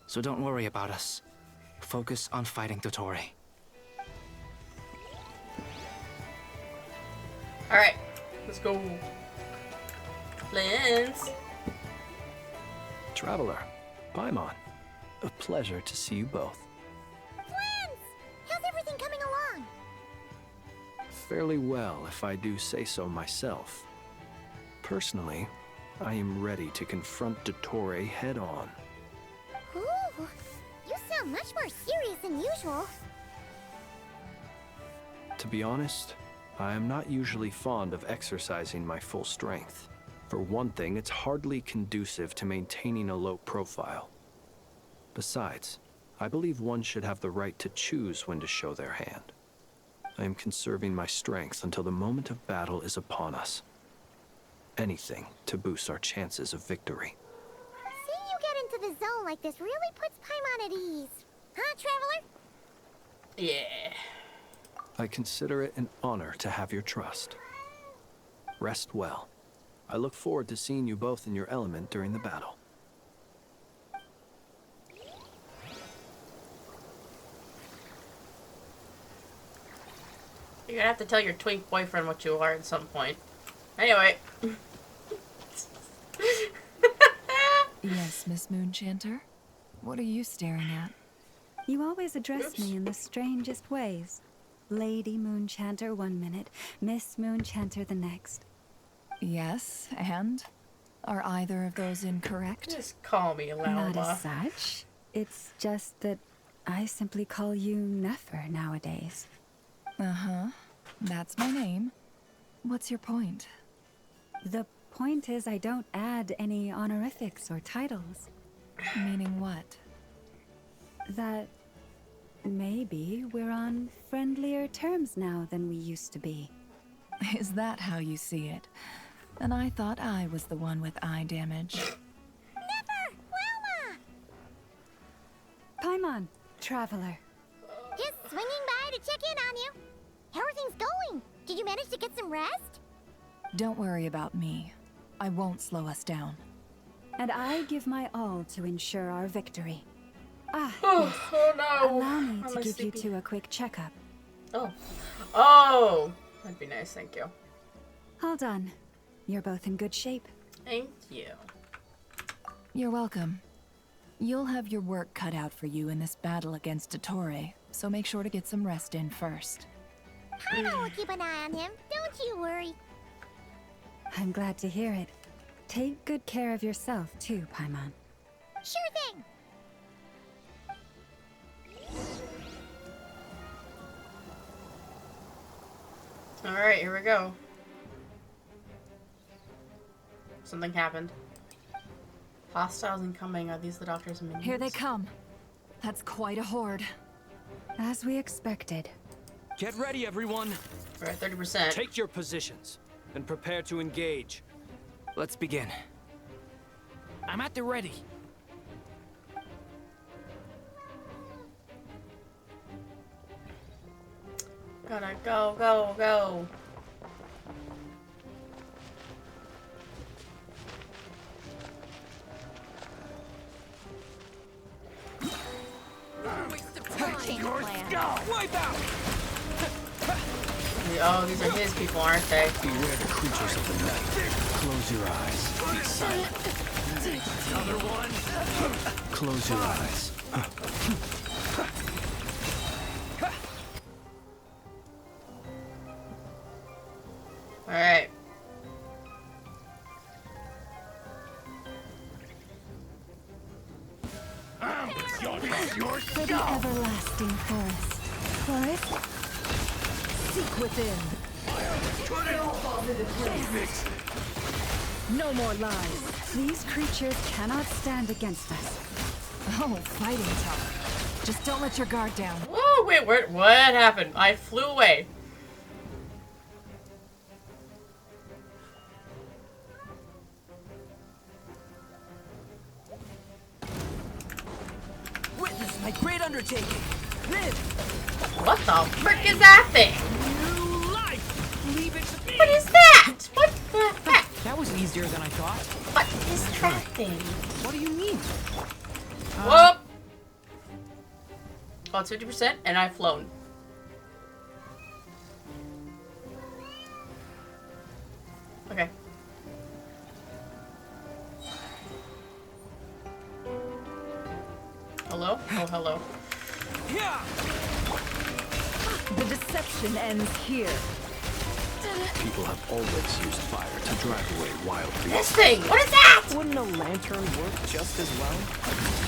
So don't worry about us. Focus on fighting Dotori. Alright, let's go. Lens. Traveler, Paimon, a pleasure to see you both. Friends! How's everything coming along? Fairly well, if I do say so myself. Personally, I am ready to confront Dotori head-on. Ooh, you sound much more serious than usual. To be honest, I am not usually fond of exercising my full strength. For one thing, it's hardly conducive to maintaining a low profile. Besides, I believe one should have the right to choose when to show their hand. I am conserving my strength until the moment of battle is upon us. Anything to boost our chances of victory. Seeing you get into the zone like this really puts Paimon at ease. Huh, Traveler? Yeah. I consider it an honor to have your trust. Rest well. I look forward to seeing you both in your element during the battle. You're gonna have to tell your twink boyfriend what you are at some point. Anyway. Yes, Miss Moonchanter? What are you staring at? You always address me in the strangest ways. Lady Moonchanter 1 minute, Miss Moonchanter the next. Yes, and? Are either of those incorrect? Just call me Lalma. Not as such. It's just that I simply call you Nefer nowadays. Uh-huh. That's my name. What's your point? The point is I don't add any honorifics or titles. Meaning what? That maybe we're on friendlier terms now than we used to be. Is that how you see it? And I thought I was the one with eye damage. Never! Wilma! Paimon, Traveler. Just swinging by to check in on you. How are things going? Did you manage to get some rest? Don't worry about me. I won't slow us down. And I give my all to ensure our victory. Ah, Oh, yes. oh no. Allow me How to am I give you sleepy? two a quick checkup. Oh. Oh! That'd be nice, thank you. All done. You're both in good shape. Thank you. You're welcome. You'll have your work cut out for you in this battle against Dotori, so make sure to get some rest in first. Paimon will keep an eye on him. Don't you worry. I'm glad to hear it. Take good care of yourself, too, Paimon. Sure thing. Alright, here we go. Something happened. Hostiles incoming. Are these the doctors and minions? Here they come. That's quite a horde. As we expected. Get ready, everyone. We're at 30%. Take your positions and prepare to engage. Let's begin. I'm at the ready. Gotta go, go, go. Oh, these are his people, aren't they? Beware the creatures of the night. Close your eyes. Be silent. Another one. Close your eyes. All right. For the everlasting forest. Forest? Seek within. No more lies. These creatures cannot stand against us. Oh, fighting talk. Just don't let your guard down. Whoa, wait, what happened? I flew away. Witness my great undertaking. Live. What the frick is that thing? New life. Leave it to me. What is that? What the heck? That was easier than I thought. What is that thing? What do you mean? Whoop! Oh, it's 50% and I've flown. Okay. Hello? Oh, hello. The deception ends here. People have always used fire to drive away wild beasts. This thing! What is that? Wouldn't a lantern work just as well?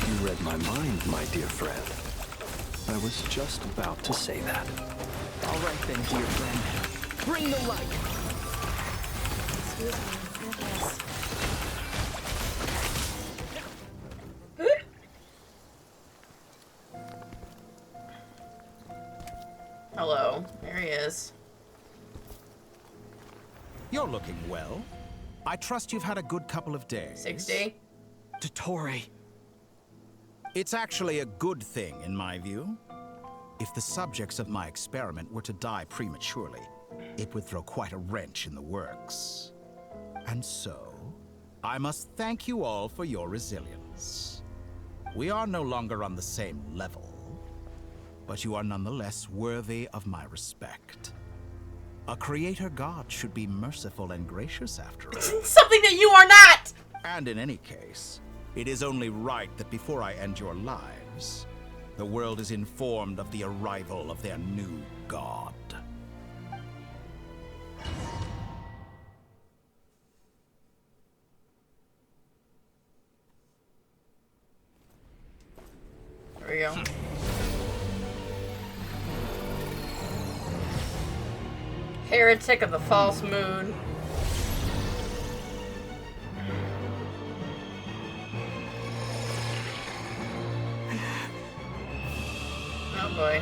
You read my mind, my dear friend. I was just about to say that. All right then, dear friend. Bring the light. Excuse me. Yes. Hello. There he is. You're looking well. I trust you've had a good couple of days. 60. Dottore. It's actually a good thing, in my view. If the subjects of my experiment were to die prematurely, it would throw quite a wrench in the works. And so, I must thank you all for your resilience. We are no longer on the same level, but you are nonetheless worthy of my respect. A creator god should be merciful and gracious after all. Something that you are not! And in any case, it is only right that before I end your lives, the world is informed of the arrival of their new god. There we go. Heretic of the false moon. Oh boy.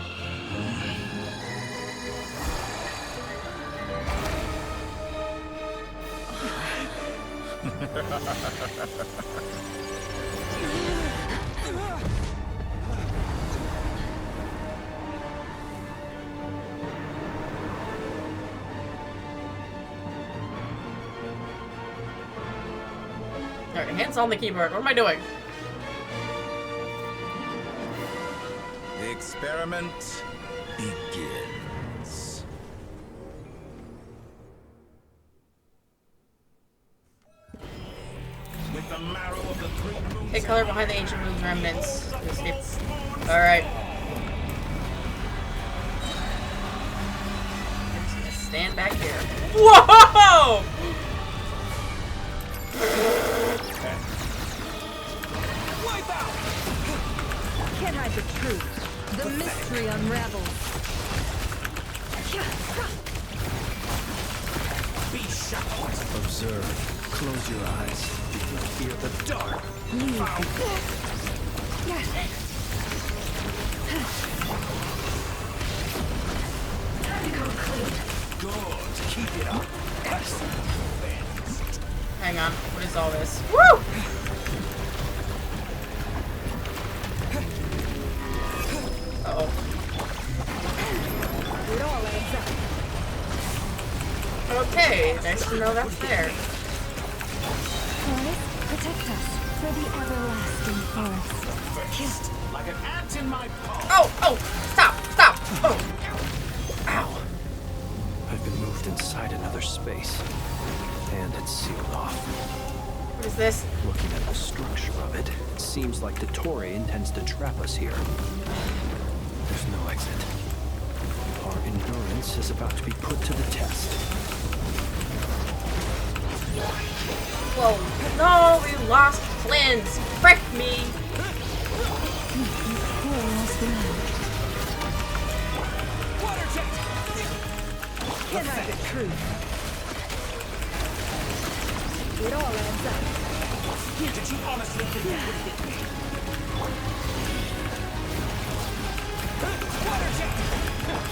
Alright, hands on the keyboard. What am I doing? The experiment begins. With the marrow of the three moons. Hit color behind the ancient moon's remnants. Alright. Just gonna stand back here. Whoa! Can't hide the truth. The mystery unravels. Be shut. Observe. Close your eyes. You can fear the dark. Good. Keep it up. Excellent. Hang on. What is all this? Woo! Uh-oh. It all adds up. Okay, nice to know that's there. Forest, protect us for the everlasting forest. Like an ant in my paw. Oh! Oh! Stop! Stop! Oh! Ow! I've been moved inside another space, and it's sealed off. What is this? Looking at the structure of it, it seems like Dottore intends to trap us here. There's no exit. Our endurance is about to be put to the test. Whoa. No, we lost Flint's. Frick me. Can I the truth? It all adds up. Did you honestly think that would hit me?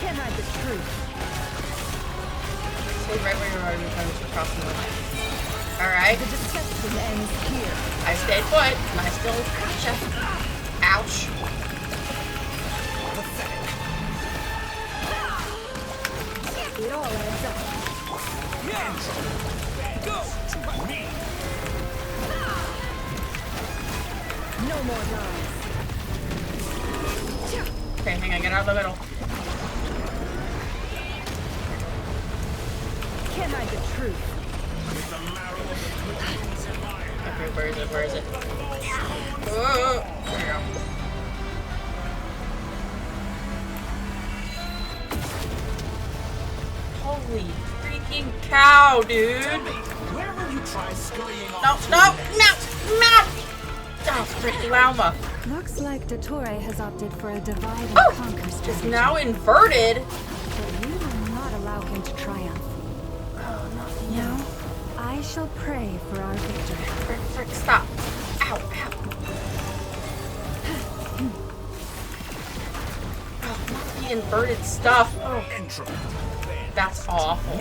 Can I the truth? Stay right where you are every time you're crossing the line. Alright. The deception ends here. I stayed put, and I still gotcha. Ouch. It all adds up. Go! Me! No more lies. Okay, hang on, get out of the middle. Can I the truth? Okay, where is it? Where is it? Oh, there you go. Holy freaking cow, dude! Where will you try scurrying No, off? no, no, no! Oh, frick Lauma. Looks like Dottore has opted for a divide and conquer It's strategy. now inverted. But we will not allow him to triumph. Now, I shall pray for our victory. Frick, frick, stop. Ow, ow. Oh, not the inverted stuff. Oh. That's awful.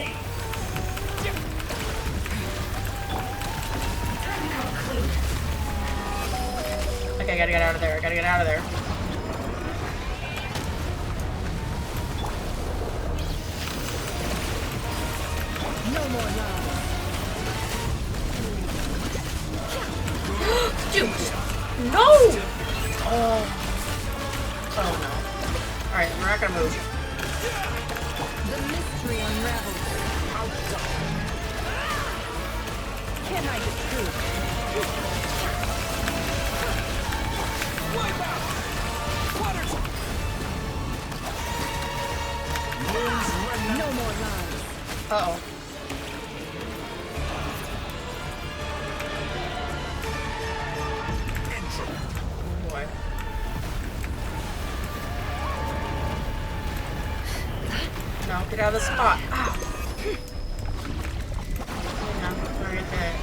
Okay, I gotta get out of there. I gotta get out of there. No more lies. Dude! No! Oh. Oh no. Alright, we're not gonna move. The mystery unravels. Can I the truth? Wipe out! No more lies. Uh-oh. Oh boy. No, get out of the spot. Ow. Hang on, we're gonna get it.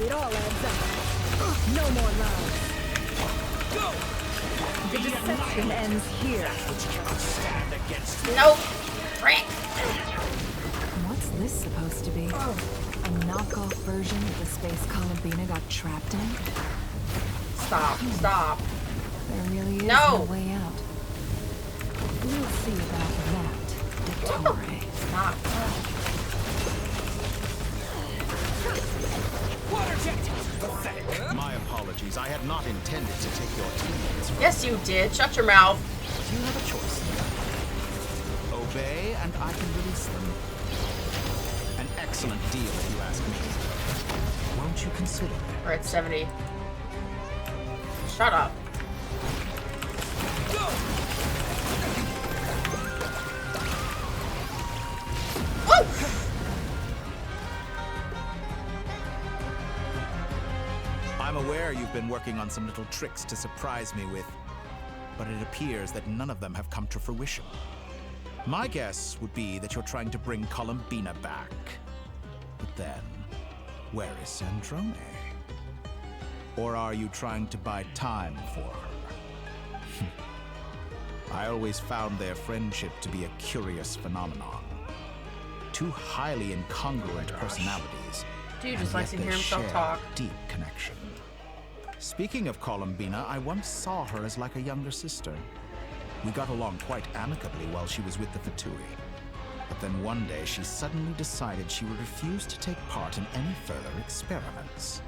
It all adds up. No more lies. Go! The deception ends here. Stand against Nope. Frick. What's this supposed to be? Oh. A knockoff version that the space Columbina got trapped in? Stop. Stop. There really is No. no way out. We'll see about that, Dottore. Stop. My apologies. I had not intended to take your teammates. Yes, you did. Shut your mouth. You have a choice. Obey, and I can release them. An excellent deal, if you ask me. Won't you consider it? We're at 70. Shut up. Woo! I'm aware you've been working on some little tricks to surprise me with, but it appears that none of them have come to fruition. My guess would be that you're trying to bring Columbina back. But then, where is Sandrone? Or are you trying to buy time for her? I always found their friendship to be a curious phenomenon. Two highly incongruent personalities. Dude and just likes yet to hear they himself share talk. Deep connection. Speaking of Columbina, I once saw her as like a younger sister. We got along quite amicably while she was with the Fatui. But then one day she suddenly decided she would refuse to take part in any further experiments.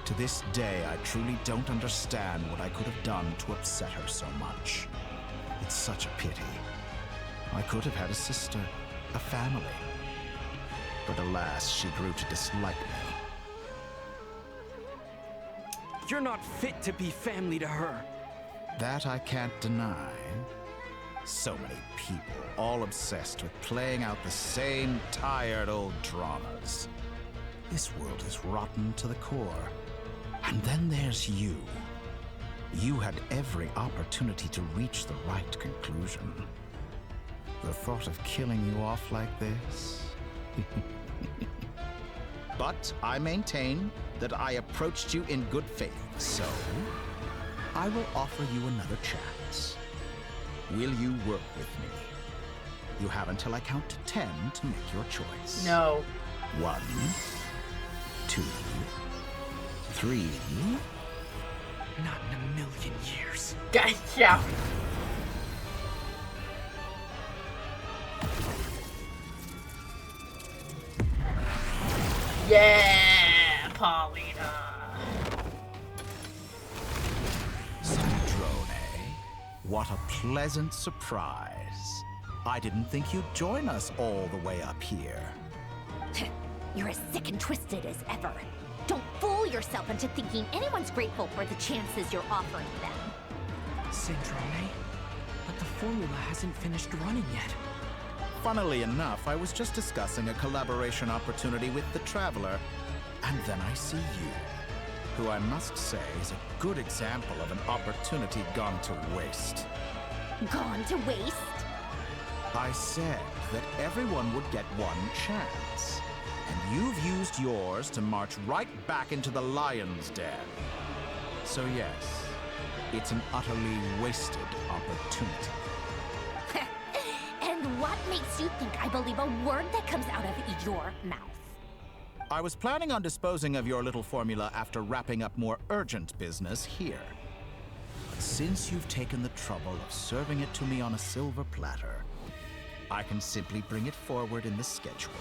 To this day, I truly don't understand what I could have done to upset her so much. It's such a pity. I could have had a sister, a family. But alas, she grew to dislike me. You're not fit to be family to her. That I can't deny. So many people, all obsessed with playing out the same tired old dramas. This world is rotten to the core. And then there's you. You had every opportunity to reach the right conclusion. The thought of killing you off like this? But I maintain that I approached you in good faith, so I will offer you another chance. Will you work with me? You have until I count to 10 to make your choice. No. 1, 2, 3. Not in a million years. Yeah. Yeah, Paulina. Sandrone, what a pleasant surprise. I didn't think you'd join us all the way up here. You're as sick and twisted as ever. Don't fool yourself into thinking anyone's grateful for the chances you're offering them. Sandrone, but the formula hasn't finished running yet. Funnily enough, I was just discussing a collaboration opportunity with the Traveler, and then I see you, who I must say is a good example of an opportunity gone to waste. Gone to waste? I said that everyone would get one chance, and you've used yours to march right back into the lion's den. So yes, it's an utterly wasted opportunity. And what makes you think I believe a word that comes out of your mouth? I was planning on disposing of your little formula after wrapping up more urgent business here. But since you've taken the trouble of serving it to me on a silver platter, I can simply bring it forward in the schedule.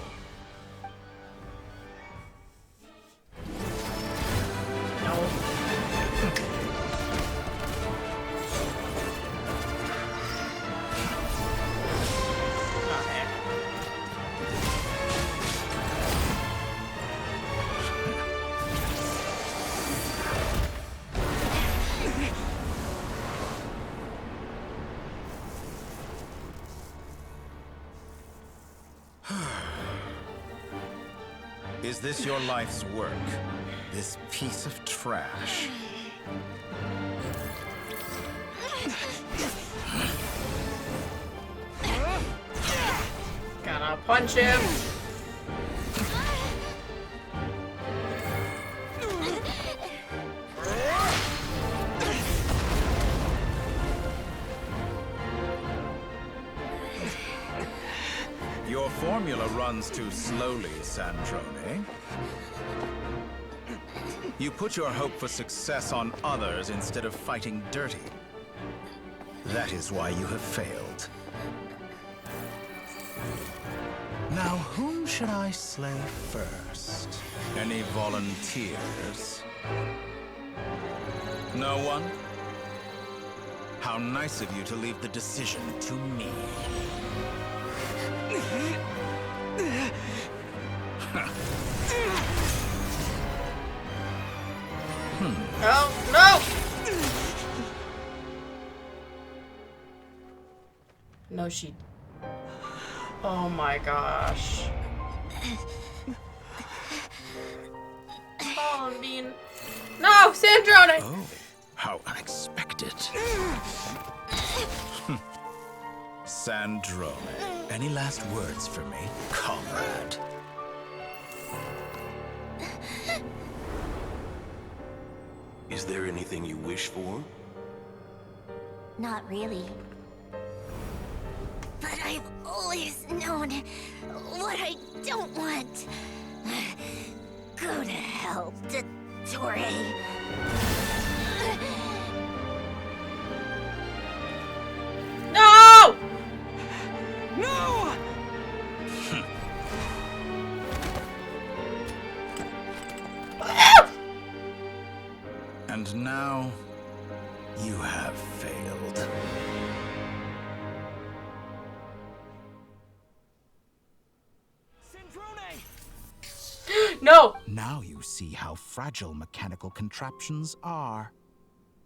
Is this your life's work? This piece of trash? Gonna punch him. Your formula runs too slowly, Sandrone. You put your hope for success on others instead of fighting dirty. That is why you have failed. Now, whom should I slay first? Any volunteers? No one? How nice of you to leave the decision to me. Oh, no! No, she... Oh my gosh. Oh, I'm being... No, Sandrone! Oh, how unexpected. Sandrone, any last words for me, comrade? Is there anything you wish for? Not really. But I've always known what I don't want. Go to hell, Dottore. No! No! And now, you have failed. No! Now you see how fragile mechanical contraptions are.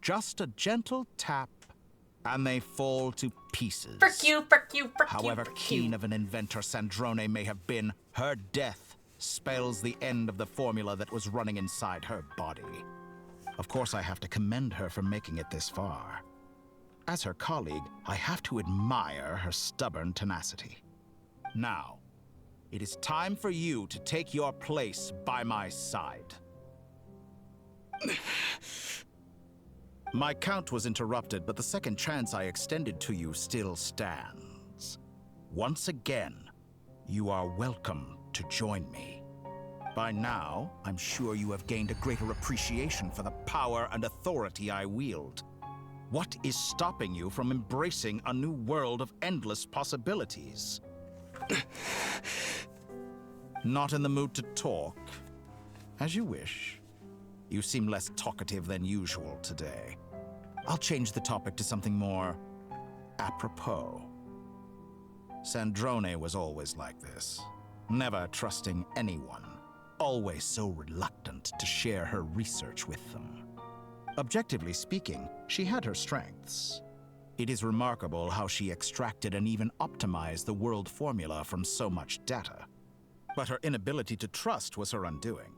Just a gentle tap, and they fall to pieces. Frick you, frick you, frick you, However frick keen you. of an inventor Sandrone may have been, her death spells the end of the formula that was running inside her body. Of course, I have to commend her for making it this far. As her colleague, I have to admire her stubborn tenacity. Now, it is time for you to take your place by my side. My count was interrupted, but the second chance I extended to you still stands. Once again, you are welcome to join me. By now, I'm sure you have gained a greater appreciation for the power and authority I wield. What is stopping you from embracing a new world of endless possibilities? Not in the mood to talk? As you wish. You seem less talkative than usual today. I'll change the topic to something more apropos. Sandrone was always like this, never trusting anyone, always so reluctant to share her research with them. Objectively speaking, she had her strengths. It is remarkable how she extracted and even optimized the world formula from so much data. But her inability to trust was her undoing.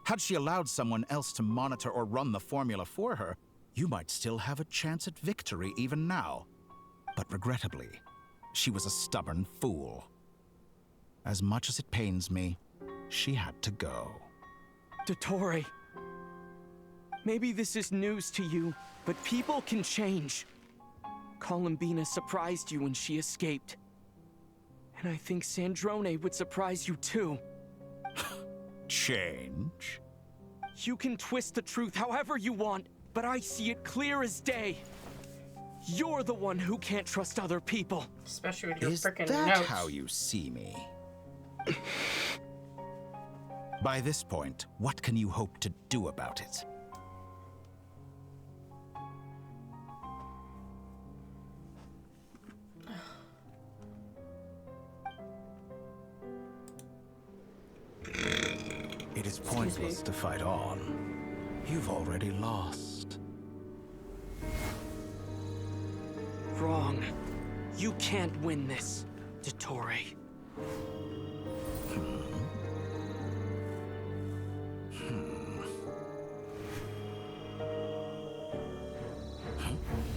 Had she allowed someone else to monitor or run the formula for her, you might still have a chance at victory even now. But regrettably, she was a stubborn fool. As much as it pains me, she had to go. Dottore, maybe this is news to you, but people can change. Columbina surprised you when she escaped. And I think Sandrone would surprise you too. Change? You can twist the truth however you want, but I see it clear as day. You're the one who can't trust other people. Especially with your Is frickin' that notes. how you see me? By this point, what can you hope to do about it? It is pointless to fight on. You've already lost. Wrong. You can't win this, Dottore.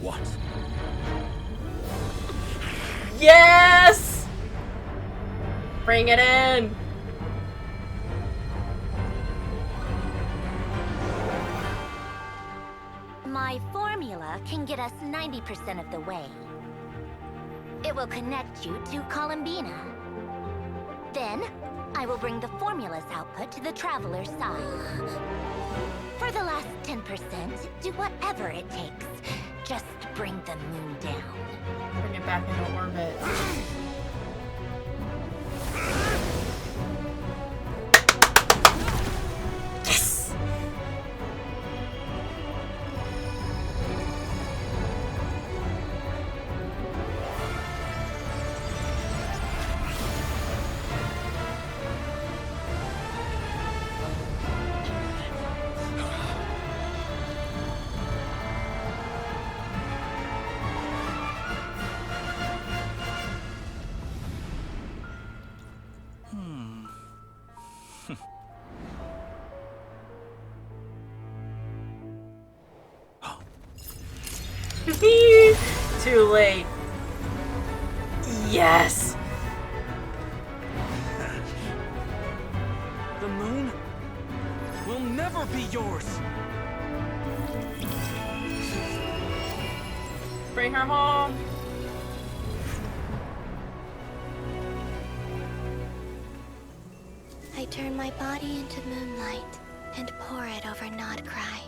What? Yes! Bring it in! My formula can get us 90% of the way. It will connect you to Columbina. Then, I will bring the formula's output to the Traveler's side. For the last 10%, do whatever it takes. Just bring the moon down. Bring it back into orbit. Yes! Too late. Yes. The moon will never be yours. Bring her home. I turn my body into moonlight and pour it over Nodcry.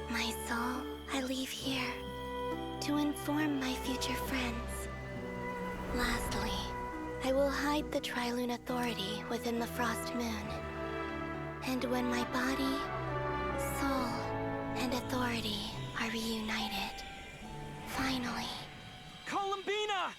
My soul I leave here to inform my future friends. Lastly, I will hide the Trilune Authority within the Frost Moon. And when my body Soul and authority are reunited. Finally. Columbina!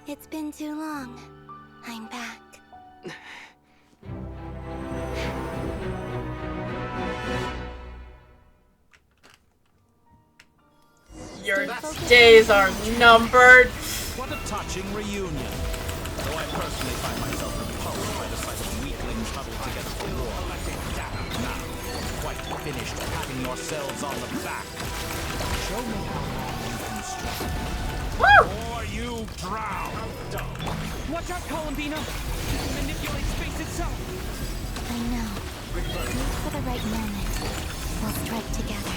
It's been too long. I'm back. Your days are numbered. What a touching reunion. Though I personally find myself repulsed by the sight of weaklings huddled together for war. Now, quite finished patting yourselves on the back. Show me how long you can struggle. Or you drown. Watch out, Columbina! Manipulate space itself! I know. Wait for the right moment. We'll strike together.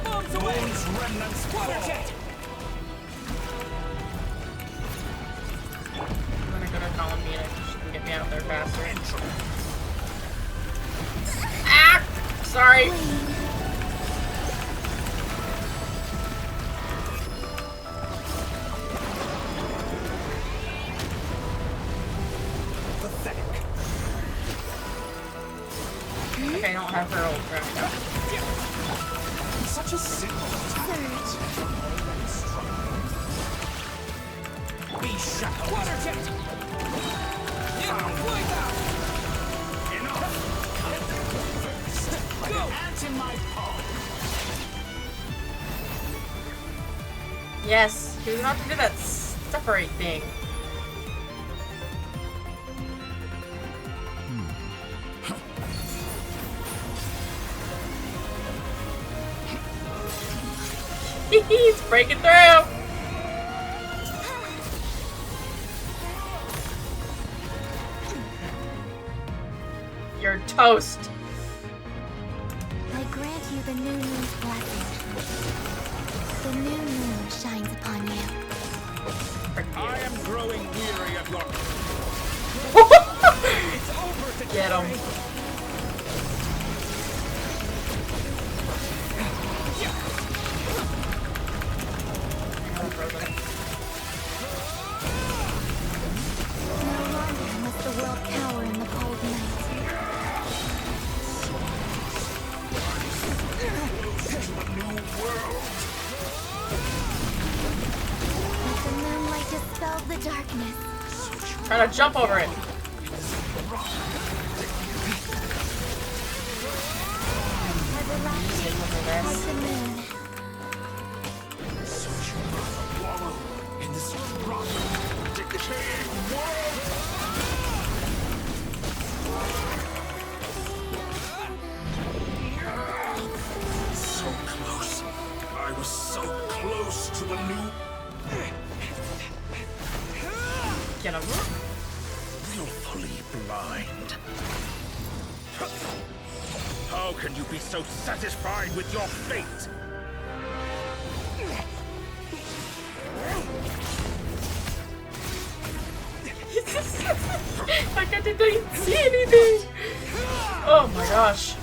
Bombs away! Moon's remnants Water fall. jet! I'm gonna go to Columbina so she can get me out there faster. Ah! Sorry. Okay, I don't have her old friend now. Such a simple Be shackled. Water jet! Wipe out! Like an ant in my palm. Yes, he was about to do that separate thing. He's breaking through! You're toast. I grant you the new moon's blessing. The new moon shines upon you. I am growing weary of your... It's over to Get him. No longer must the world cower in the cold night. Let the moonlight dispel the darkness. Try to jump over it. Everlasting like the moon. In this rock, decaying world. So close. I was so close to the new. Get him. Willfully blind. How can you be so satisfied with your fate? Like I didn't even see anything. Oh my gosh.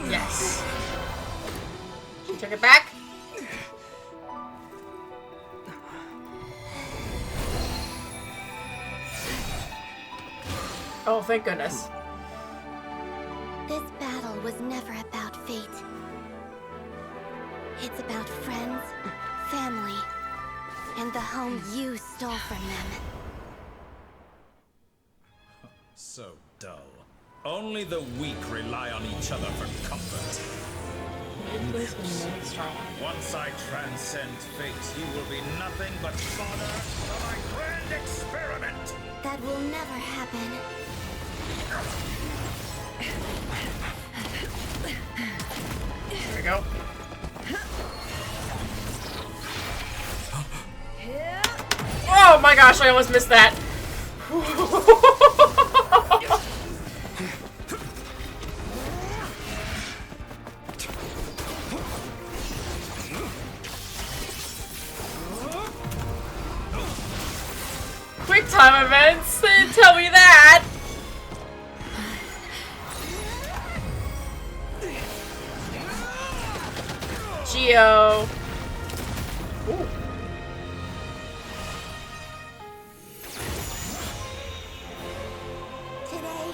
Yes. She took it back. Oh, thank goodness. This battle was never about fate. It's about friends, family, and the home you stole from them. So dull. Only the weak rely on each other for comfort. Once I transcend fate, you will be nothing but fodder for my grand experiment. That will never happen. There we go. Oh my gosh, I almost missed that. Quick time events, they didn't tell me that. Geo. Ooh. Today,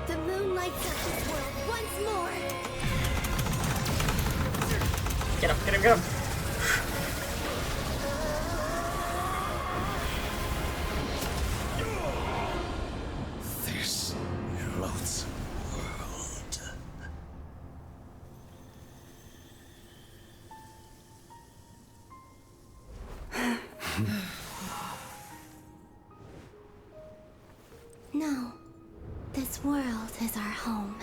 the moon lights up this world once more. Get him, get him, get him. This loads world. No, this world is our home.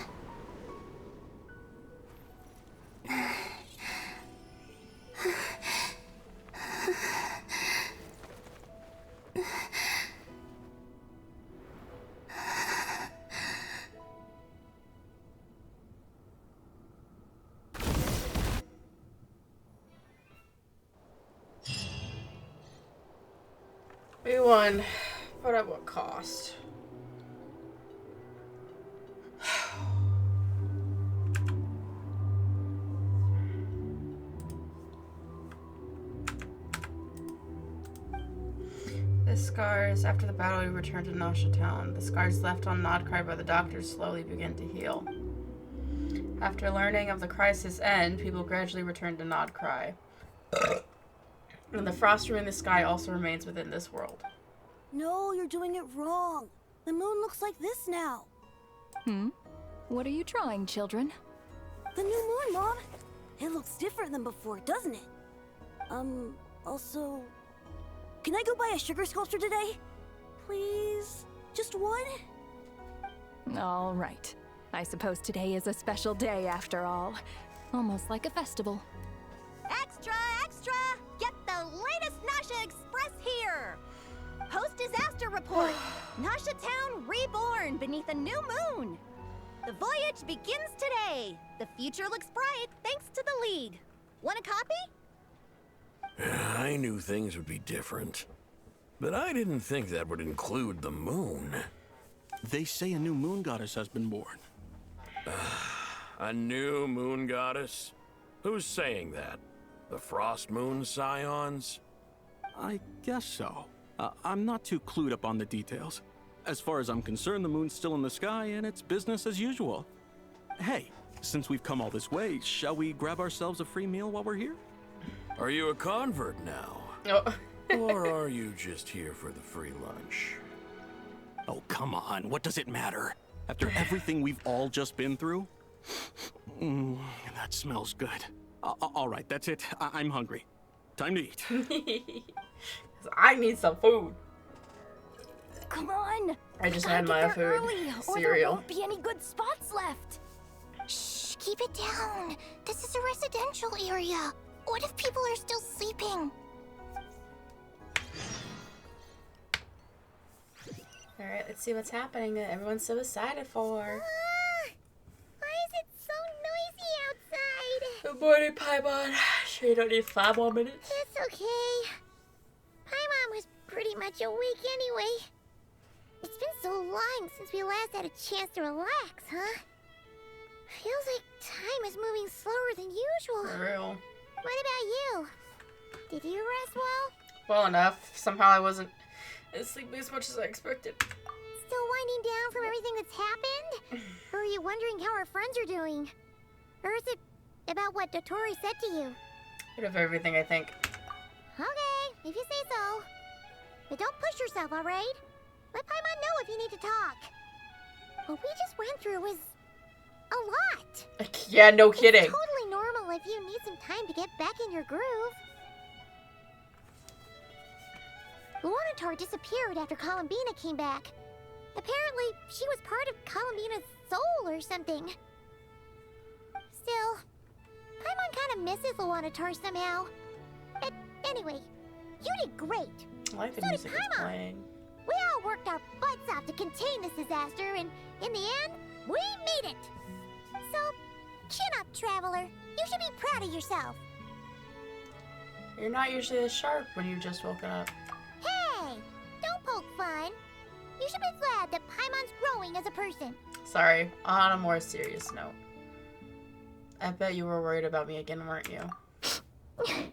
We won, but at what cost? The scars. After the battle, we returned to Nasha Town. The scars left on Nodcry by the doctors slowly begin to heal. After learning of the crisis end, people gradually return to Nodcry. And the frost room in the sky also remains within this world. No, you're doing it wrong. The moon looks like this now. What are you drawing, children? The new moon, Mom. It looks different than before, doesn't it? Also... Can I go buy a sugar sculpture today? Please? Just one? All right. I suppose today is a special day after all. Almost like a festival. Extra, extra! Get the latest Nasha Express here! Post-disaster report! Nasha Town reborn beneath a new moon! The voyage begins today! The future looks bright thanks to the League. Want a copy? I knew things would be different, but I didn't think that would include the moon. They say a new moon goddess has been born. A new moon goddess? Who's saying that? The Frost Moon Scions? I guess so. I'm not too clued up on the details. As far as I'm concerned, the moon's still in the sky and it's business as usual. Hey, since we've come all this way, shall we grab ourselves a free meal while we're here? Are you a convert now? Oh. Or are you just here for the free lunch? Oh, come on. What does it matter? After everything we've all just been through? That smells good. All right, that's it. I'm hungry. Time to eat. I need some food. Come on. I just Gotta had get my there food. early, or there Cereal. won't be any good spots left. Shh, keep it down. This is a residential area. What if people are still sleeping? Alright, let's see what's happening that everyone's so excited for. Why is it so noisy outside? Good morning, Paimon. Sure you don't need 5 more minutes? It's okay. Paimon was pretty much awake anyway. It's been so long since we last had a chance to relax, huh? Feels like time is moving slower than usual. For real. What about you? Did you rest well? Well enough. Somehow I wasn't as sleepy as much as I expected. Still winding down from everything that's happened? Or are you wondering how our friends are doing? Or is it about what Dotori said to you? Bit of everything, I think. Okay, if you say so. But don't push yourself, alright? Let Paimon know if you need to talk. What we just went through was a lot. Yeah, no kidding. It's totally if you need some time to get back in your groove. Luanatar disappeared after Columbina came back. Apparently, she was part of Columbina's soul or something. Still, Paimon kind of misses Luanatar somehow. But anyway, you did great. I like the So did music it's Paimon. playing. We all worked our butts off to contain this disaster, and in the end, we made it. So, chin up, Traveler. You should be proud of yourself. You're not usually as sharp when you've just woken up. Hey, don't poke fun. You should be glad that Paimon's growing as a person. Sorry, on a more serious note. I bet you were worried about me again, weren't you? Paimon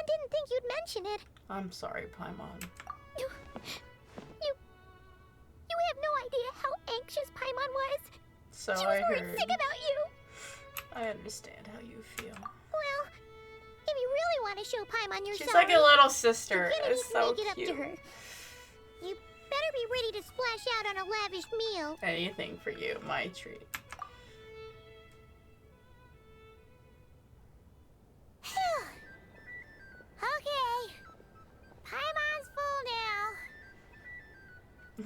didn't think you'd mention it. I'm sorry, Paimon. You have no idea how anxious Paimon was. So She was I worried heard. sick about you. I understand how you feel. Well, if you really want to show Paimon you're She's sorry, like a little sister. Divinity It's can so make it cute. up to her. You better be ready to splash out on a lavish meal. Anything for you, my treat. Okay. Paimon's full now.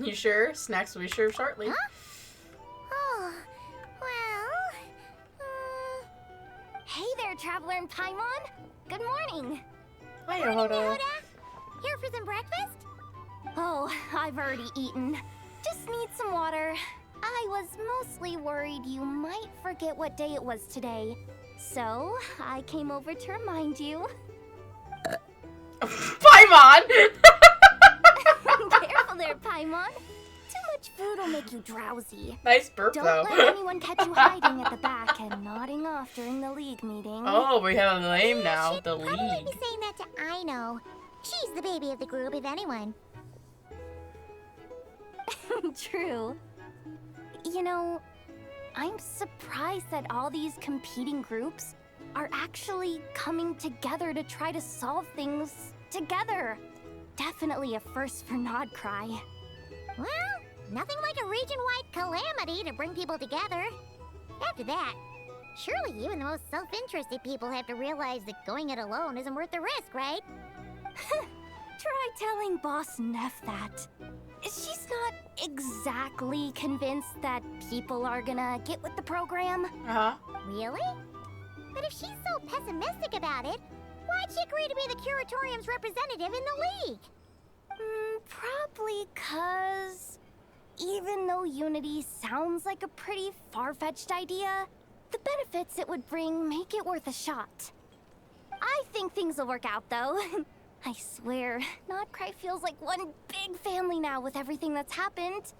You sure? Snacks will be served shortly. Huh? Oh, well... Hey there, Traveler and Paimon. Good morning. Hi, Morning, Yehuda. Yehuda. Here for some breakfast? Oh, I've already eaten. Just need some water. I was mostly worried you might forget what day it was today. So, I came over to remind you. Paimon! Careful there, Paimon. Too much food will make you drowsy. Nice burp, Don't though. let anyone catch you hiding at the back and nodding off during the league meeting. Oh, we have a name now. The Probably League. be saying that to Aino. She's the baby of the group, if anyone. True. You know, I'm surprised that all these competing groups are actually coming together to try to solve things together. Definitely a first for Nodcry. Well, nothing like a region-wide calamity to bring people together. After that, surely even the most self-interested people have to realize that going it alone isn't worth the risk, right? Try telling Boss Neff that. She's not exactly convinced that people are gonna get with the program. Uh-huh. Really? But if she's so pessimistic about it, why'd she agree to be the Curatorium's representative in the League? Probably 'cause even though Unity sounds like a pretty far-fetched idea, the benefits it would bring make it worth a shot. I think things will work out, though. I swear, Nodcry feels like one big family now with everything that's happened.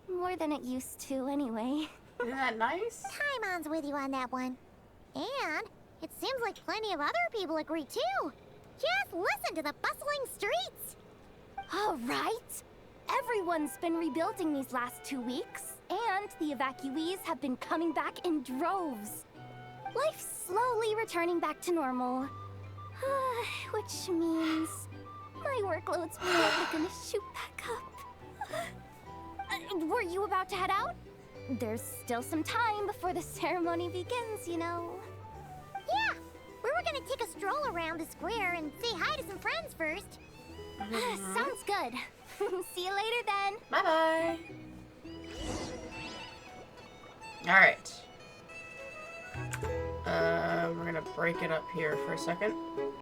More than it used to, anyway. Isn't that nice? Paimon's with you on that one. And it seems like plenty of other people agree, too. Just listen to the bustling streets. All right. Everyone's been rebuilding these last 2 weeks, and the evacuees have been coming back in droves. Life's slowly returning back to normal. Which means my workload's probably gonna shoot back up. Were you about to head out? There's still some time before the ceremony begins, you know. Yeah, we were gonna take a stroll around the square and say hi to some friends first. Sounds good. See you later then. Bye-bye. Alright. We're gonna break it up here for a second.